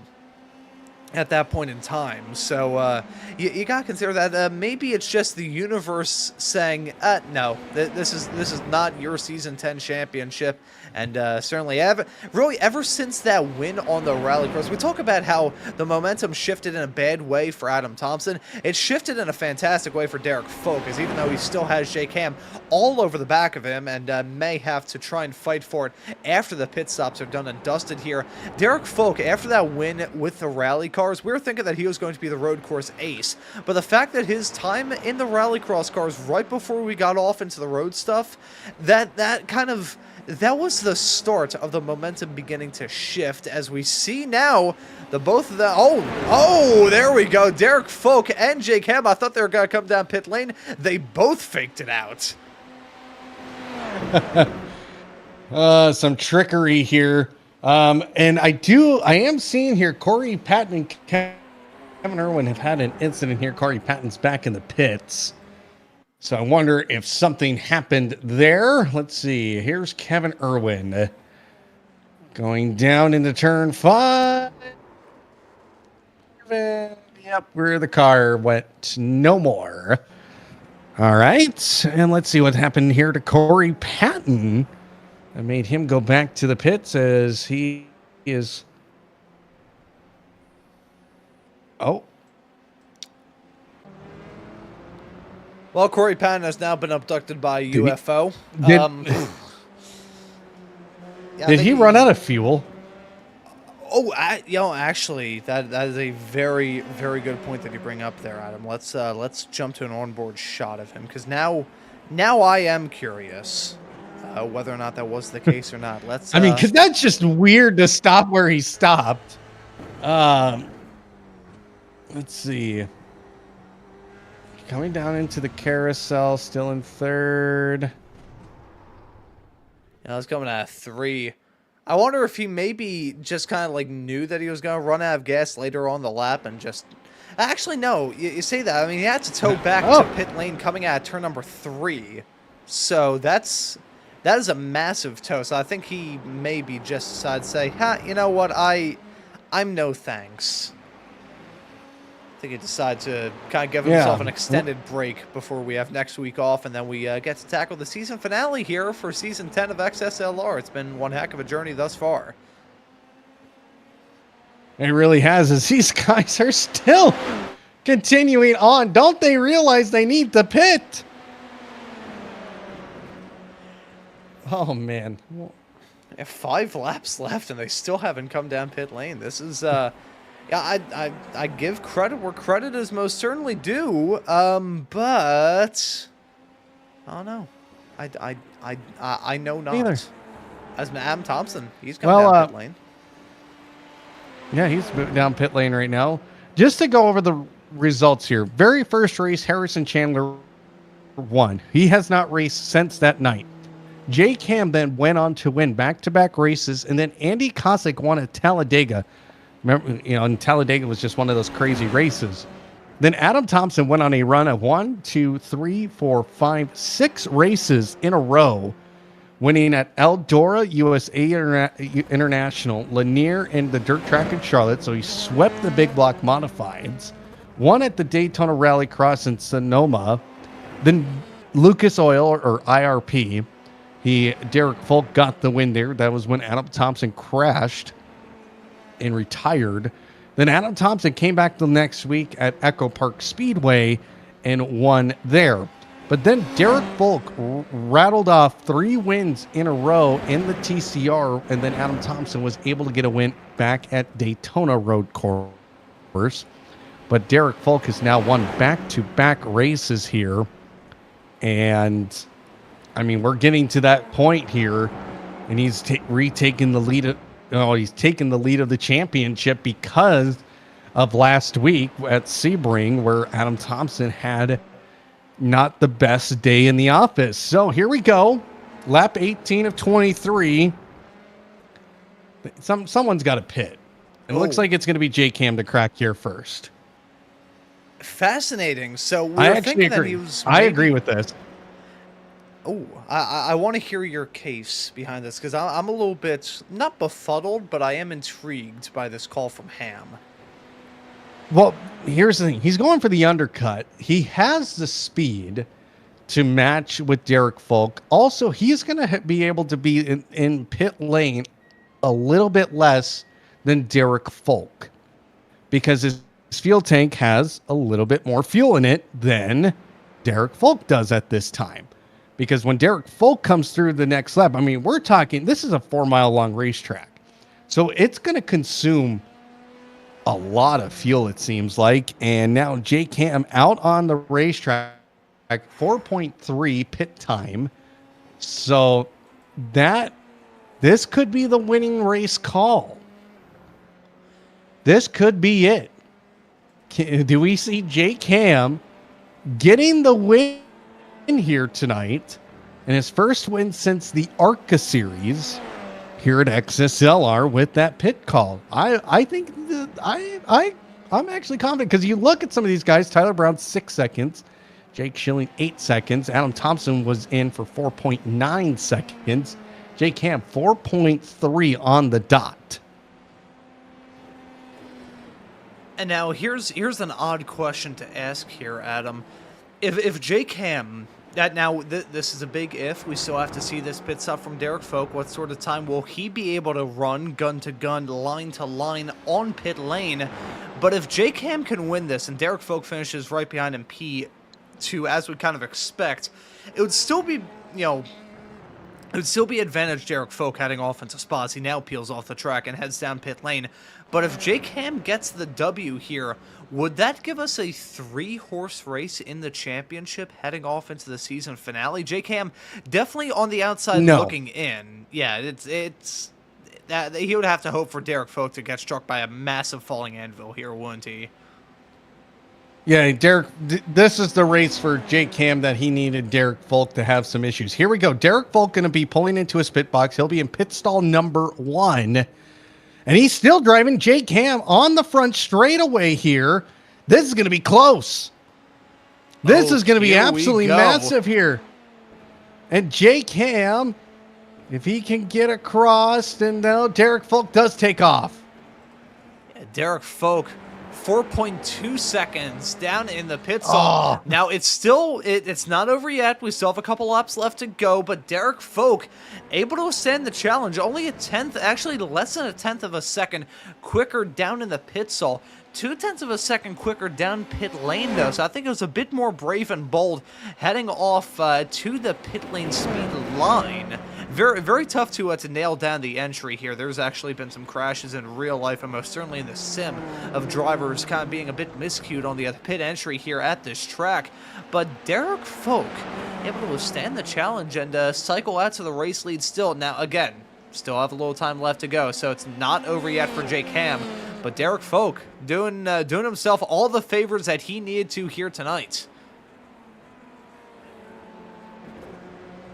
at that point in time, so you gotta consider that maybe it's just the universe saying, no, this is not your season 10 championship. And certainly ever since that win on the rallycross, we talk about how the momentum shifted in a bad way for Adam Thomsen. It shifted in a fantastic way for Derek Folk, as even though he still has Jake Ham all over the back of him and may have to try and fight for it after the pit stops are done and dusted here, Derek Folk, after that win with the rally cars, we were thinking that he was going to be the road course ace. But the fact that his time in the rallycross cars right before we got off into the road stuff, that was the start of the momentum beginning to shift, as we see now the both of them. Oh, there we go. Derek Folk and Jake Ham. I thought they were going to come down pit lane. They both faked it out. Some trickery here. And I am seeing here Corey Patton and Kevin Irwin have had an incident here. Corey Patton's back in the pits. So I wonder if something happened there. Let's see. Here's Kevin Irwin going down into turn 5. Yep, where the car went. No more. All right. And let's see what happened here to Corey Patton. I made him go back to the pits as he is. Oh. Well, Corey Patton has now been abducted by a UFO. Did he run out of fuel? Oh, actually, that is a very, very good point that you bring up there, Adam. Let's jump to an onboard shot of him, because now I am curious whether or not that was the case or not. Let's. I mean, because that's just weird to stop where he stopped. Let's see. Coming down into the carousel, still in third. Yeah, I was coming at 3. I wonder if he maybe just kind of like knew that he was going to run out of gas later on the lap and just... Actually, no. You say that. I mean, he had to tow back to pit lane coming out of turn number 3. So that is a massive tow. So I think he maybe just decided to say, you know what? I'm no thanks. I think he decided to kind of give himself an extended break before we have next week off, and then we get to tackle the season finale here for Season 10 of XSLR. It's been one heck of a journey thus far. It really has, as these guys are still continuing on. Don't they realize they need the pit? Oh, man. Yeah, 5 laps left, and they still haven't come down pit lane. This is... Yeah, I give credit where credit is most certainly due. But I don't know. I know Neither. not. As Adam Thomsen, he's come Well, down pit lane. yeah, he's moving down pit lane right now. Just to go over the results here. Very first race, Harrison Chandler won. He has not raced since that night. Jake Ham then went on to win back-to-back races, and then Andy Kosick won at Talladega. Remember, and Talladega was just one of those crazy races. Then Adam Thomsen went on a run of 1, 2, 3, 4, 5, 6 races in a row, winning at Eldora, USA International, Lanier, and the dirt track in Charlotte. So he swept the big block modifieds. Won at the Daytona Rallycross in Sonoma. Then Lucas Oil, or IRP. Derek Folk got the win there. That was when Adam Thomsen crashed and retired. Then Adam Thomsen came back the next week at Echo Park Speedway and won there. But then Derek Folk rattled off 3 wins in a row in the TCR, and then Adam Thomsen was able to get a win back at Daytona Road Course. But Derek Folk has now won back-to-back races here. And, I mean, we're getting to that point here, and he's retaking the lead. He's taken the lead of the championship because of last week at Sebring, where Adam Thomsen had not the best day in the office. So here we go. Lap 18 of 23. Someone's got to pit. It looks like it's going to be Jake Ham to crack here first. Fascinating. So we I were actually thinking that agree. he was. I agree with this. Oh, I want to hear your case behind this because I'm a little bit not befuddled, but I am intrigued by this call from Ham. Well, here's the thing. He's going for the undercut. He has the speed to match with Derek Folk. Also, he's going to be able to be in pit lane a little bit less than Derek Folk because his fuel tank has a little bit more fuel in it than Derek Folk does at this time. Because when Derek Folk comes through the next lap, I mean, we're talking, this is a 4-mile long racetrack. So it's going to consume a lot of fuel, it seems like. And now Jake Ham out on the racetrack, 4.3 pit time. So this could be the winning race call. This could be it. Do we see Jake Ham getting the win here tonight, and his first win since the ARCA series here at XSLR with that pit call? I think I'm actually confident because you look at some of these guys. Tyler Brown 6 seconds, Jake Schilling 8 seconds, Adam Thomsen was in for 4.9 seconds, Jake Ham 4.3 on the dot. And now here's an odd question to ask here, Adam. If Jake Ham, this is a big if. We still have to see this pit stop from Derek Folk. What sort of time will he be able to run gun to gun, line to line on pit lane? But if Jake Ham can win this and Derek Folk finishes right behind him P2, as we kind of expect, it would still be, it would still be advantage Derek Folk heading off into spots. He now peels off the track and heads down pit lane. But if Jake Ham gets the W here, would that give us a 3-horse race in the championship heading off into the season finale? Jake Ham definitely on the outside looking in. Yeah, it's that he would have to hope for Derek Folk to get struck by a massive falling anvil here, wouldn't he? Yeah, Derek, this is the race for Jake Ham that he needed Derek Folk to have some issues. Here we go. Derek Folk going to be pulling into his pit box. He'll be in pit stall number 1. And he's still driving Jake Ham on the front straightaway here. This is going to be close. This is going to be absolutely massive here. And Jake Ham, if he can get across, then Derek Folk does take off. Yeah, Derek Folk, 4.2 seconds down in the pit stall. Now it's not over yet. We still have a couple laps left to go, but Derek Folk able to ascend the challenge. Only a tenth, actually less than a tenth of a second quicker down in the pit stall. 0.2 of a second quicker down pit lane though. So I think it was a bit more brave and bold heading off to the pit lane speed line. very, very tough to nail down the entry here. There's actually been some crashes in real life, and most certainly in the sim, of drivers kind of being a bit miscued on the pit entry here at this track. But Derek Folk able to withstand the challenge and cycle out to the race lead still. Now, again, still have a little time left to go, so it's not over yet for Jake Ham. But Derek Folk doing himself all the favors that he needed to here tonight.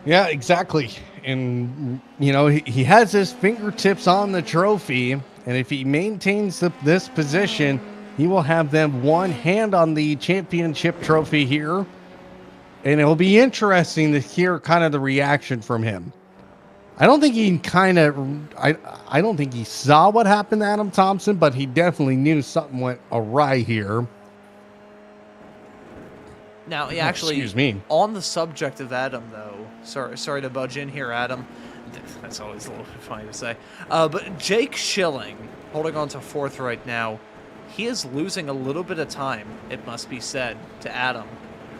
Yeah, exactly. And, you know, he has his fingertips on the trophy. And if he maintains this position, he will have them one hand on the championship trophy here. And it will be interesting to hear kind of the reaction from him. I don't think he I don't think he saw what happened to Adam Thomsen, but he definitely knew something went awry here. Now, yeah, actually, excuse me. On the subject of Adam, though, sorry to budge in here, Adam. That's always a little bit funny to say. But Jake Schilling, holding on to fourth right now, he is losing a little bit of time, it must be said, to Adam.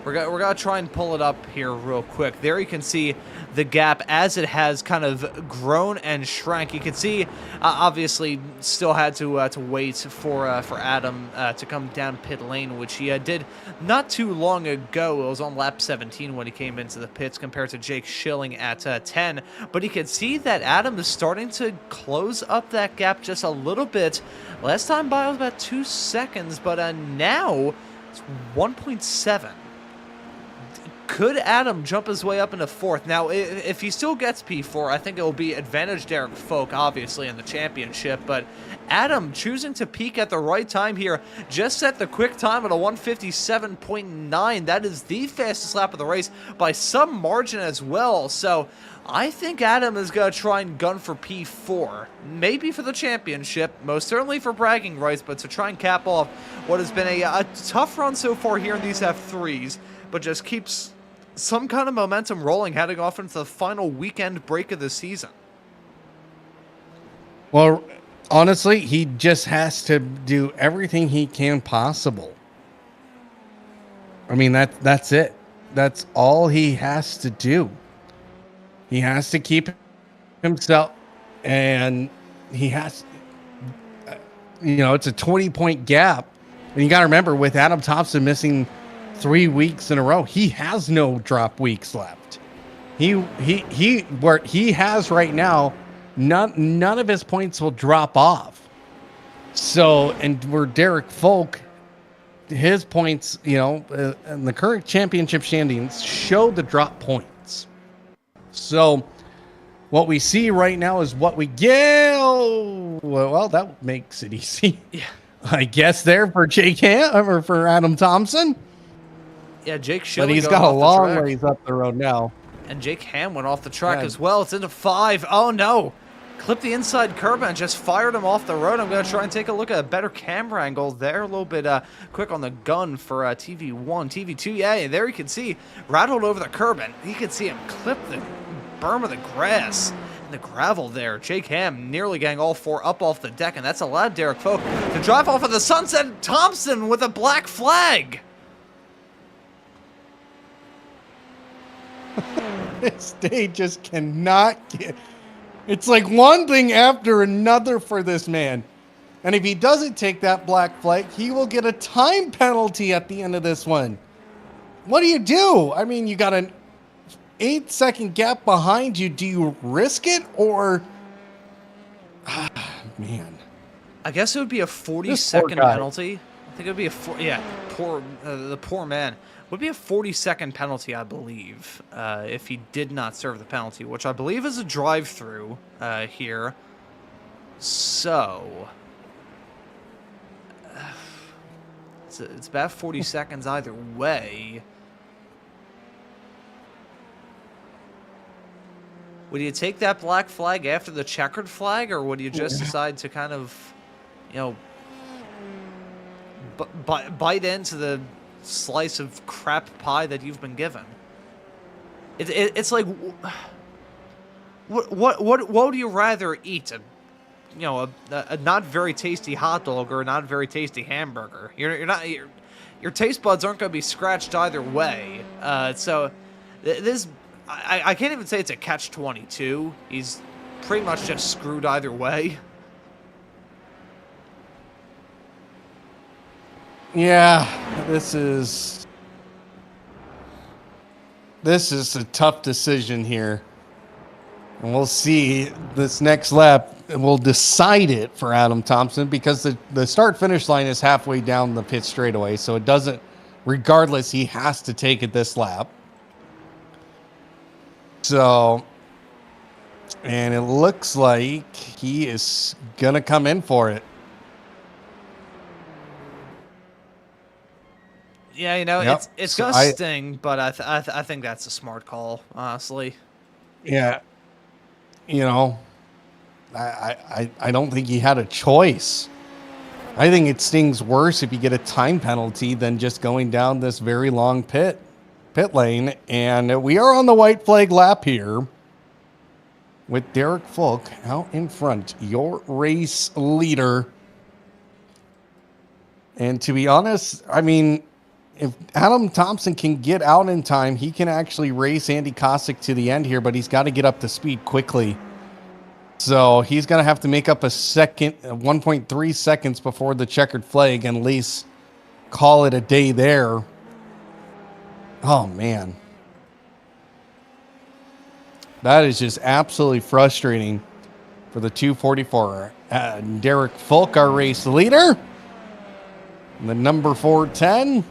We're gonna try and pull it up here real quick. There you can see the gap as it has kind of grown and shrank. You can see, obviously, still had to wait for Adam to come down pit lane, which he did not too long ago. It was on lap 17 when he came into the pits compared to Jake Schilling at 10. But you can see that Adam is starting to close up that gap just a little bit. Last time by was about 2 seconds, but now it's 1.7. Could Adam jump his way up into fourth? Now, if he still gets P4, I think it will be advantage Derek Folk, obviously, in the championship. But Adam choosing to peak at the right time here, just set the quick time at a 157.9. That is the fastest lap of the race by some margin as well. So I think Adam is going to try and gun for P4. Maybe for the championship, most certainly for bragging rights, but to try and cap off what has been a tough run so far here in these F3s, but just keeps some kind of momentum rolling heading off into the final weekend break of the season. Well, honestly, he just has to do everything he can possible. I mean, that's it. That's all he has to do. He has to keep himself, and he has, you know, it's a 20-point gap. And you got to remember, with Adam Thomsen missing 3 weeks in a row, he has no drop weeks left. Where he has right now, none of his points will drop off. So, and where Derek Folk, his points, you know, in the current championship standings show the drop points. So what we see right now is what we get. Well, that makes it easy. Yeah. I guess there for Jake Ham or for Adam Thomsen. Yeah, Jake Schilling. But he's got a long ways up the road now. And Jake Ham went off the track as well. It's into 5. Oh, no. Clipped the inside curb and just fired him off the road. I'm going to try and take a look at a better camera angle there. A little bit quick on the gun for TV1. TV2, yeah, there you can see. Rattled over the curb, and you can see him clip the berm of the grass and the gravel there. Jake Ham nearly getting all 4 up off the deck, and that's allowed Derek Folk to drive off of the sunset. Thomsen with a black flag. This day just cannot get... It's like one thing after another for this man. And if he doesn't take that black flag, he will get a time penalty at the end of this one. What do you do? I mean, you got an 8-second gap behind you. Do you risk it or... man. I guess it would be a 40-second penalty. I think it would be the poor man. Would be a 40-second penalty, I believe, if he did not serve the penalty, which I believe is a drive-through here. So it's about 40 seconds either way. Would you take that black flag after the checkered flag, or would you just decide to kind of, you know, bite into the slice of crap pie that you've been given? It's like, what would you rather eat? A not very tasty hot dog or a not very tasty hamburger? Your taste buds aren't going to be scratched either way. So this I can't even say it's a catch-22. He's pretty much just screwed either way. Yeah, this is a tough decision here. And we'll see this next lap will decide it for Adam Thomsen, because the start-finish line is halfway down the pit straightaway, so it doesn't, regardless, he has to take it this lap. So, and it looks like he is going to come in for it. Yeah, you know, Yep. it's So gonna sting, but I think that's a smart call, honestly. Yeah, you know, I don't think he had a choice. I think it stings worse if you get a time penalty than just going down this very long pit lane. And we are on the white flag lap here with Derek Folk out in front, your race leader. And to be honest, I mean, if Adam Thomsen can get out in time, he can actually race Andy Kosick to the end here, but he's got to get up to speed quickly. So he's going to have to make up a second, 1.3 seconds before the checkered flag, and at least call it a day there. Oh, man. That is just absolutely frustrating for the 244. Derek Folk, our race leader. The number 410.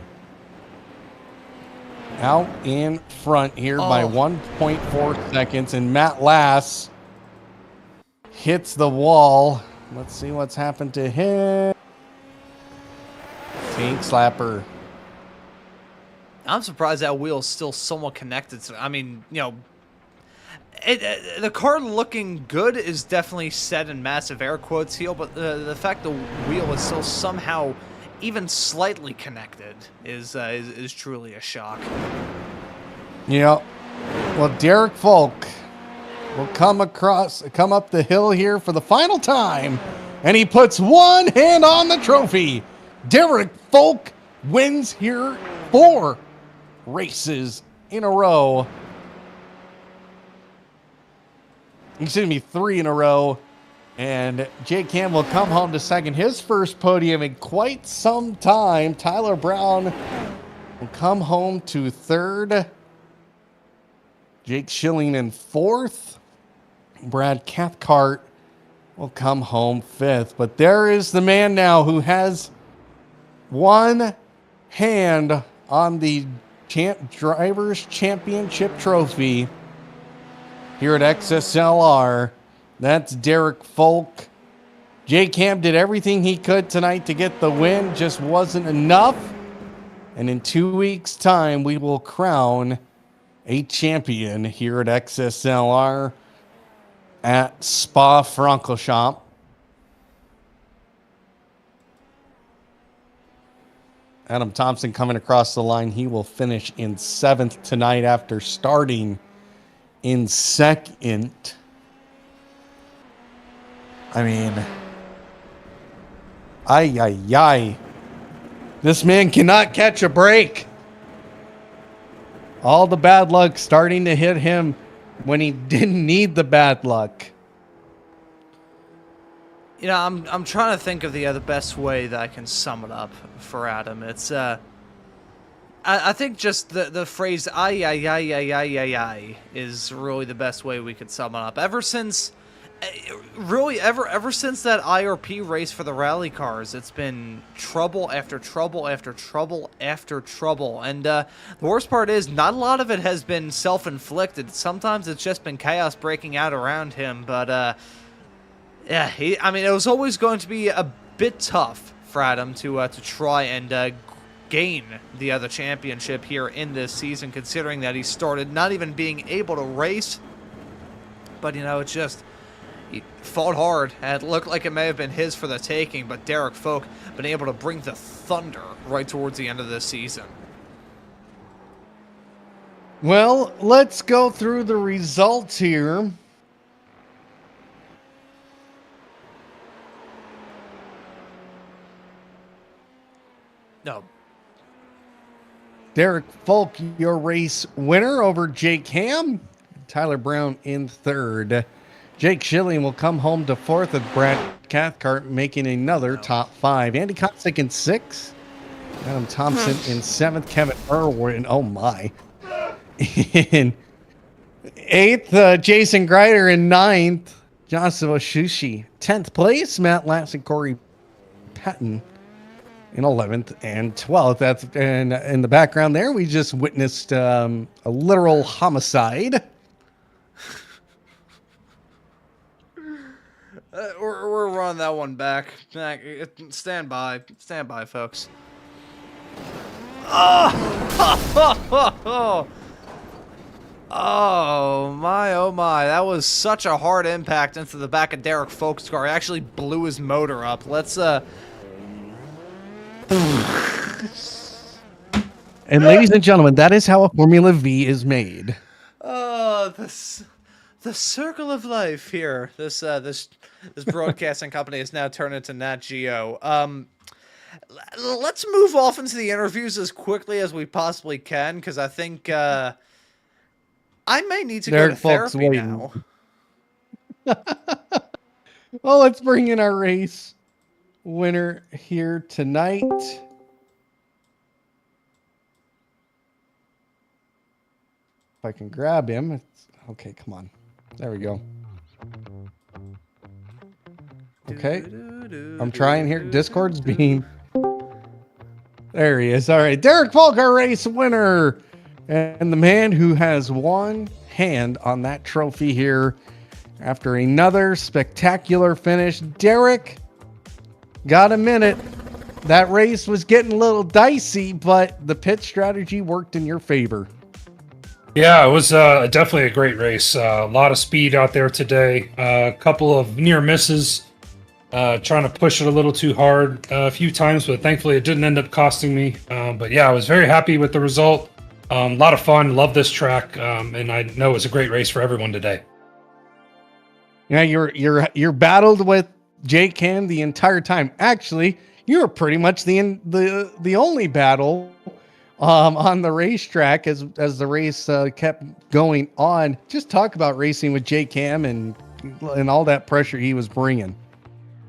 Out in front here by 1.4 seconds. And Matt Lass hits the wall. Let's see what's happened to him. Tank slapper. I'm surprised that wheel's still somewhat connected. I mean, you know, the car looking good is definitely said in massive air quotes here, but the fact the wheel is still somehow even slightly connected is truly a shock. Yeah. Well, Derek Folk will come up the hill here for the final time, and he puts one hand on the trophy. Derek Folk wins here 4 races in a row. Excuse me, 3 in a row. And Jake Campbell will come home to second, his first podium in quite some time. Tyler Brown will come home to third. Jake Schilling in fourth. Brad Cathcart will come home fifth. But there is the man now who has one hand on the Drivers' Championship trophy here at XSLR. That's Derek Folk. Jake Camp did everything he could tonight to get the win, just wasn't enough. And in 2 weeks' time, we will crown a champion here at XSLR at Spa-Francorchamps. Adam Thomsen coming across the line. He will finish in 7th tonight after starting in 2nd. I mean, ay. This man cannot catch a break. All the bad luck starting to hit him when he didn't need the bad luck. You know, I'm trying to think of the best way that I can sum it up for Adam. It's I think just the phrase ay is really the best way we could sum it up. Ever since that IRP race for the rally cars, it's been trouble after trouble after trouble after trouble. And the worst part is, not a lot of it has been self-inflicted. Sometimes it's just been chaos breaking out around him. But yeah, I mean, it was always going to be a bit tough for Adam to try and gain the other championship here in this season, considering that he started not even being able to race. But, you know, it's just, he fought hard, and it looked like it may have been his for the taking, but Derek Folk been able to bring the thunder right towards the end of this season. Well, let's go through the results here. No. Derek Folk, your race winner over Jake Ham. Tyler Brown in third. Jake Schilling will come home to fourth with Brad Cathcart making another top five. Andy Kotzik in sixth. Adam Thomsen in seventh. Kevin Irwin, oh my. In eighth, Jason Greider in ninth. Joshua Shushi, 10th place. Matt Lass and Corey Patton in 11th and 12th. And in the background there, we just witnessed a literal homicide. We're running that one back. Stand by, folks. Oh! Oh my, that was such a hard impact into the back of Derek Folk's car. It actually blew his motor up. Let's And ladies and gentlemen, that is how a Formula V is made. the circle of life here. This broadcasting company is now turned into Nat Geo. Let's move off into the interviews as quickly as we possibly can, because I think I may need to go to therapy now. Well, let's bring in our race winner here tonight. If I can grab him. Okay, come on. There we go. Okay. I'm trying here. Discord's being... There he is. All right. Derek Folk, our race winner. And the man who has one hand on that trophy here after another spectacular finish. Derek, got a minute. That race was getting a little dicey, but the pit strategy worked in your favor. Yeah, it was definitely a great race. A lot of speed out there today. A couple of near misses. Trying to push it a little too hard a few times, but thankfully it didn't end up costing me. But yeah, I was very happy with the result. A lot of fun. Love this track, and I know it was a great race for everyone today. Yeah, you're battled with Jake Ham the entire time. Actually, you were pretty much the only battle on the racetrack as the race kept going on. Just talk about racing with Jake Ham and all that pressure he was bringing.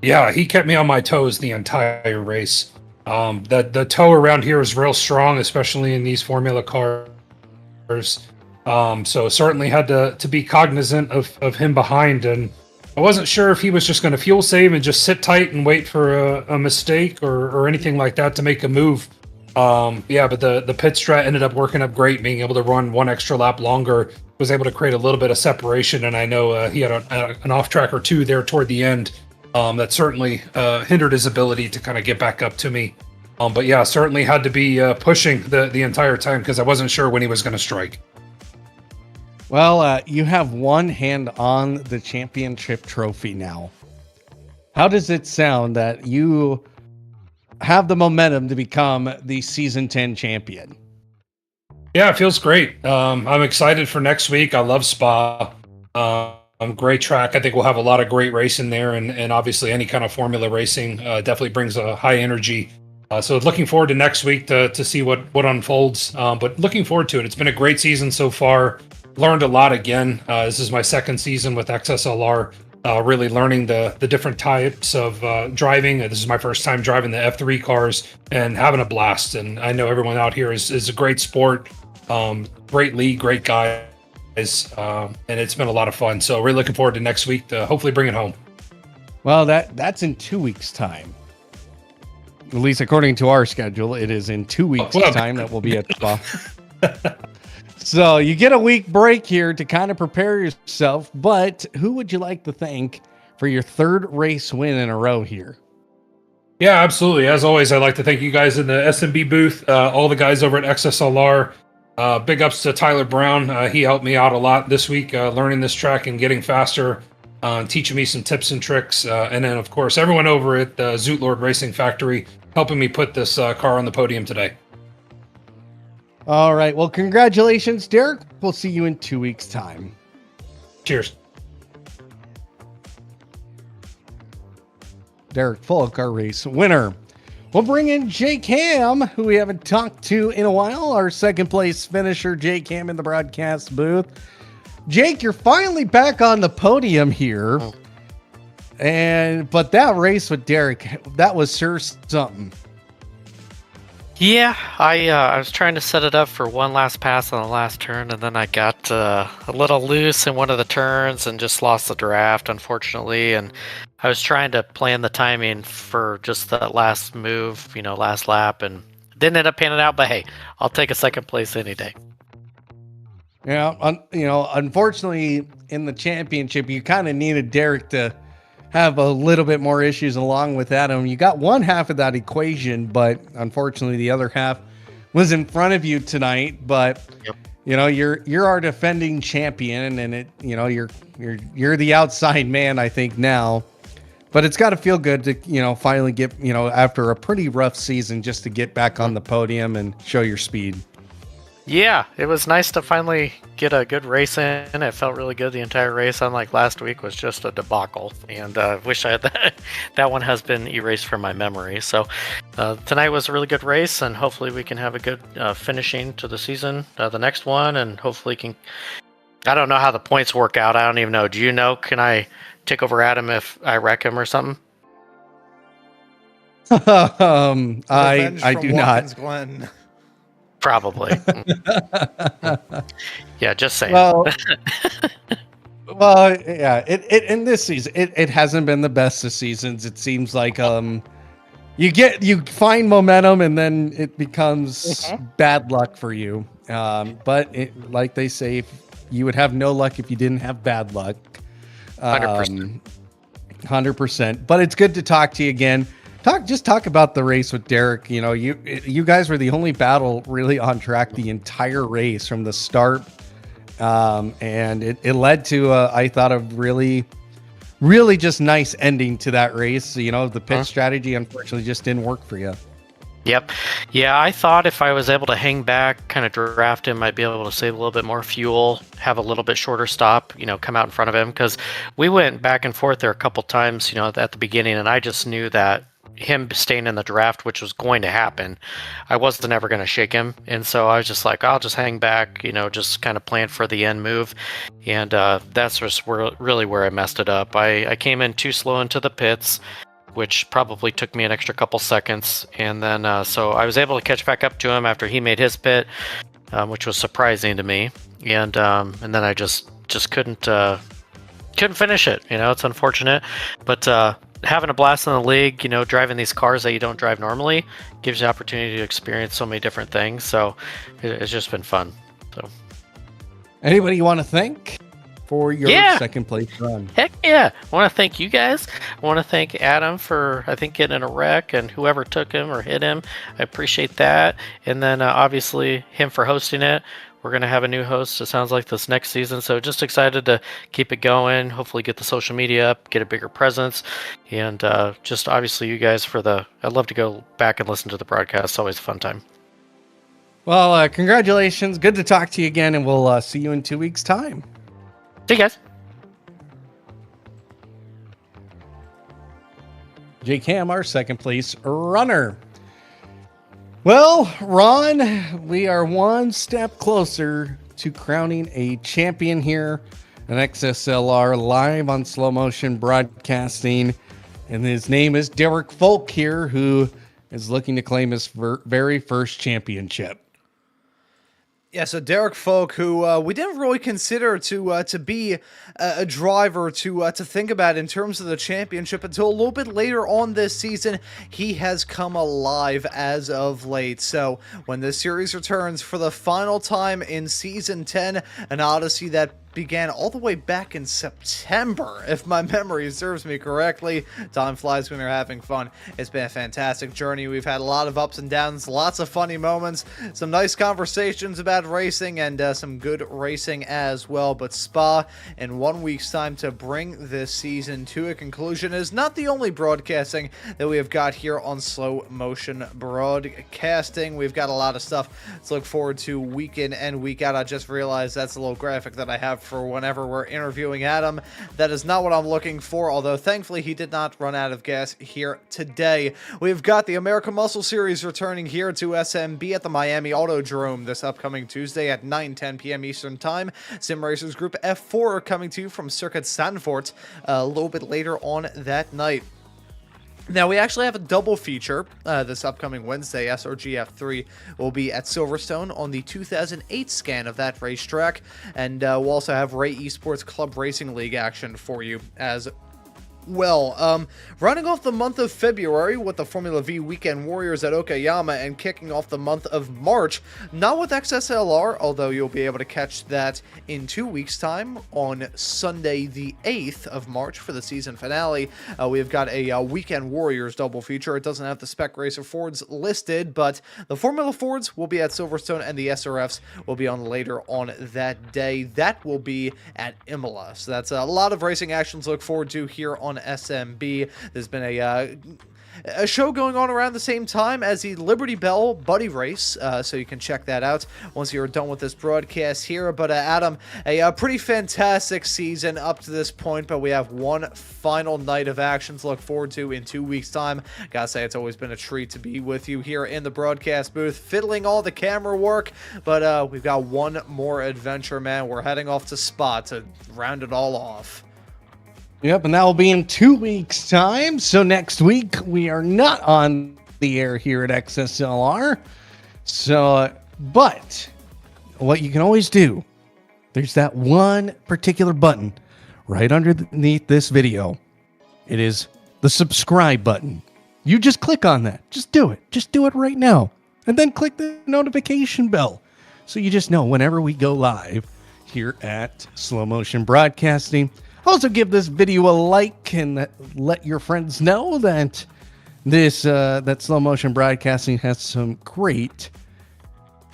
Yeah, he kept me on my toes the entire race. The toe around here is real strong, especially in these Formula cars. So certainly had to be cognizant of him behind, and I wasn't sure if he was just going to fuel save and just sit tight and wait for a mistake or anything like that to make a move. Yeah, but the pit strat ended up working up great, being able to run one extra lap longer, was able to create a little bit of separation, and I know he had an off track or two there toward the end. That certainly hindered his ability to kind of get back up to me. But yeah, certainly had to be pushing the entire time because I wasn't sure when he was going to strike. Well, you have one hand on the championship trophy now. How does it sound that you have the momentum to become the season 10 champion? Yeah, it feels great. I'm excited for next week. I love Spa. Great track. I think we'll have a lot of great racing there, and obviously any kind of formula racing definitely brings a high energy. So looking forward to next week to see what unfolds. But looking forward to it. It's been a great season so far. Learned a lot again. This is my second season with XSLR. Really learning the different types of driving. This is my first time driving the F3 cars and having a blast. And I know everyone out here is a great sport, great league, great guys. And it's been a lot of fun. So really looking forward to next week to hopefully bring it home. Well, that's in 2 weeks' time. At least according to our schedule, it is in 2 weeks' time that we'll be at Spa. So you get a week break here to kind of prepare yourself. But who would you like to thank for your third race win in a row here? Yeah, absolutely. As always, I'd like to thank you guys in the SMB booth, all the guys over at XSLR. Big ups to Tyler Brown. He helped me out a lot this week, learning this track and getting faster, teaching me some tips and tricks. And then, of course, everyone over at Zoot Lord Racing Factory helping me put this car on the podium today. All right. Well, congratulations, Derek. We'll see you in 2 weeks' time. Cheers. Derek Folk, our race winner. We'll bring in Jake Ham, who we haven't talked to in a while, our second place finisher, Jake Ham, in the broadcast booth. Jake, you're finally back on the podium here. But that race with Derek, that was sure something. Yeah, I was trying to set it up for one last pass on the last turn, and then I got a little loose in one of the turns and just lost the draft, unfortunately. And I was trying to plan the timing for just that last move, last lap, and didn't end up panning out. But hey, I'll take a second place any day. Yeah, unfortunately, in the championship, you kind of needed Derek to have a little bit more issues along with Adam. You got one half of that equation, but unfortunately the other half was in front of you tonight. But you're our defending champion, and you're the outside man, I think, now. But it's got to feel good to finally get after a pretty rough season, just to get back on the podium and show your speed. Yeah, it was nice to finally get a good race in. It felt really good the entire race, unlike last week was just a debacle. And wish I had that one has been erased from my memory. So tonight was a really good race, and hopefully we can have a good finishing to the season, the next one, and hopefully I don't know how the points work out. I don't even know. Do you know? Can I take over Adam if I wreck him or something? I do not. Glen. Probably. Yeah, just saying. Well, yeah. It in this season, it hasn't been the best of seasons. It seems like you find momentum and then it becomes bad luck for you. But like they say, you would have no luck if you didn't have bad luck. 100%. 100%. But it's good to talk to you again. Talk about the race with Derek. You guys were the only battle really on track the entire race from the start. And it led to, I thought, a really, really just nice ending to that race. The pit strategy, unfortunately, just didn't work for you. Yep. Yeah, I thought if I was able to hang back, kind of draft him, I'd be able to save a little bit more fuel, have a little bit shorter stop, come out in front of him. Because we went back and forth there a couple times, at the beginning, and I just knew that him staying in the draft, which was going to happen, I wasn't ever going to shake him. And so I was just like, I'll just hang back, just kind of plan for the end move. And that's just really where I messed it up. I came in too slow into the pits, which probably took me an extra couple seconds. And then so I was able to catch back up to him after he made his pit, which was surprising to me. And then I just couldn't finish it. It's unfortunate, but having a blast in the league, driving these cars that you don't drive normally gives you the opportunity to experience so many different things. So it's just been fun. So anybody you want to thank for your second place run? Heck yeah. I want to thank you guys. I want to thank Adam for, I think, getting in a wreck, and whoever took him or hit him. I appreciate that. And then obviously him for hosting it. We're going to have a new host, it sounds like, this next season. So just excited to keep it going, hopefully get the social media up, get a bigger presence. And just obviously you guys I'd love to go back and listen to the broadcast. It's always a fun time. Well, congratulations. Good to talk to you again, and we'll see you in 2 weeks' time. See you guys. Jake Ham, our second place runner. Well, Ron, we are one step closer to crowning a champion here at XSLR live on Slow Motion Broadcasting. And his name is Derek Folk here, who is looking to claim his very first championship. Yeah, so Derek Folk, who we didn't really consider to be a driver to think about in terms of the championship until a little bit later on this season. He has come alive as of late. So when this series returns for the final time in Season 10, an odyssey that began all the way back in September, if my memory serves me correctly. Time flies when you're having fun. It's been a fantastic journey. We've had a lot of ups and downs, lots of funny moments, some nice conversations about racing, and some good racing as well. But Spa, in 1 week's time, to bring this season to a conclusion, is not the only broadcasting that we have got here on Slow Motion Broadcasting. We've got a lot of stuff to look forward to week in and week out. I just realized that's a little graphic that I have for whenever we're interviewing Adam. That is not what I'm looking for, although thankfully he did not run out of gas here today. We've got the American Muscle Series returning here to SMB at the Miami Autodrome this upcoming Tuesday at 9:10 p.m. Eastern Time. Sim Racers Group F4 coming to you from Circuit Zandvoort a little bit later on that night. Now, we actually have a double feature this upcoming Wednesday. SRG F3 will be at Silverstone on the 2008 scan of that racetrack, and we'll also have Ray Esports Club Racing League action for you as well. Running off the month of February with the Formula V Weekend Warriors at Okayama, and kicking off the month of March, not with XSLR, although you'll be able to catch that in 2 weeks' time on Sunday the 8th of March for the season finale. We've got a Weekend Warriors double feature. It doesn't have the Spec Racer Fords listed, but the Formula Fords will be at Silverstone, and the SRFs will be on later on that day. That will be at Imola. So that's a lot of racing actions to look forward to here on SMB. There's been a show going on around the same time as the Liberty Bell Buddy Race, so you can check that out once you're done with this broadcast here. But Adam, a pretty fantastic season up to this point, but we have one final night of action to look forward to in 2 weeks' time. Gotta say, it's always been a treat to be with you here in the broadcast booth, fiddling all the camera work, but we've got one more adventure, man. We're heading off to Spa to round it all off. Yep, and that will be in 2 weeks' time. So next week, we are not on the air here at XSLR. So, but what you can always do, there's that one particular button right underneath this video. It is the subscribe button. You just click on that. Just do it. Just do it right now. And then click the notification bell, so you just know whenever we go live here at Slow Motion Broadcasting. Also, give this video a like and let your friends know that that Slow Motion Broadcasting has some great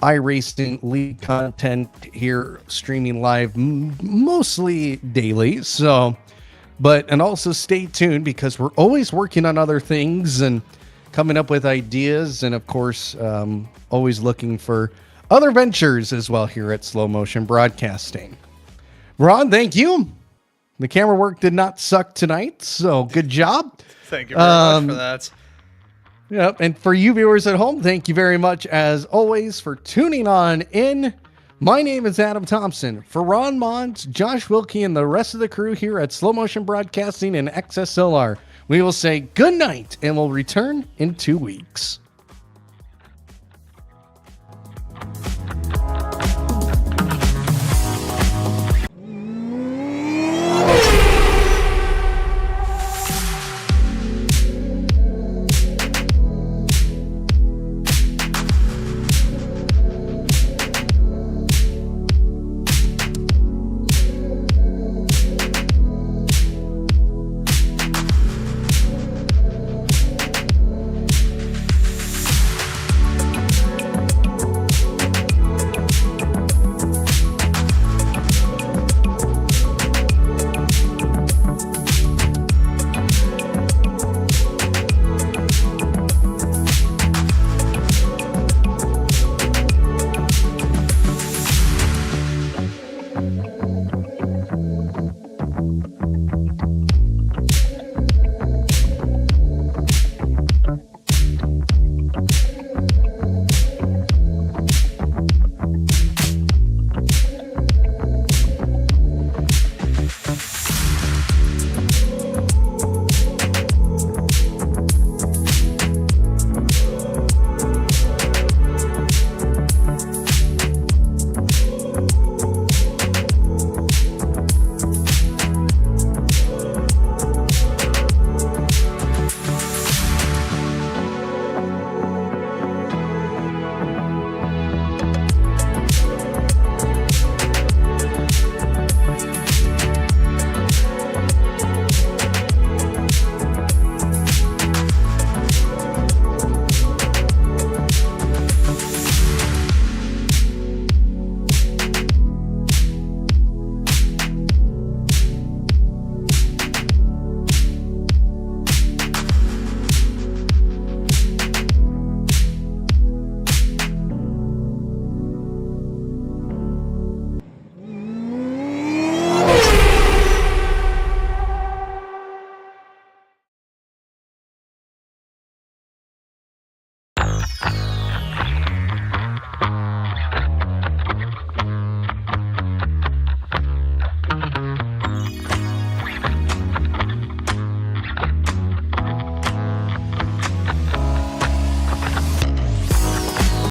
iRacing League content here, streaming live mostly daily. So, and also stay tuned, because we're always working on other things and coming up with ideas, and of course, always looking for other ventures as well here at Slow Motion Broadcasting. Ron, thank you. The camera work did not suck tonight, so good job. Thank you very much for that. Yep, and for you viewers at home, thank you very much, as always, for tuning on in. My name is Adam Thomsen. For Ron Maunz, Josh Wilkie, and the rest of the crew here at Slow Motion Broadcasting and XSLR, we will say good night, and we'll return in 2 weeks.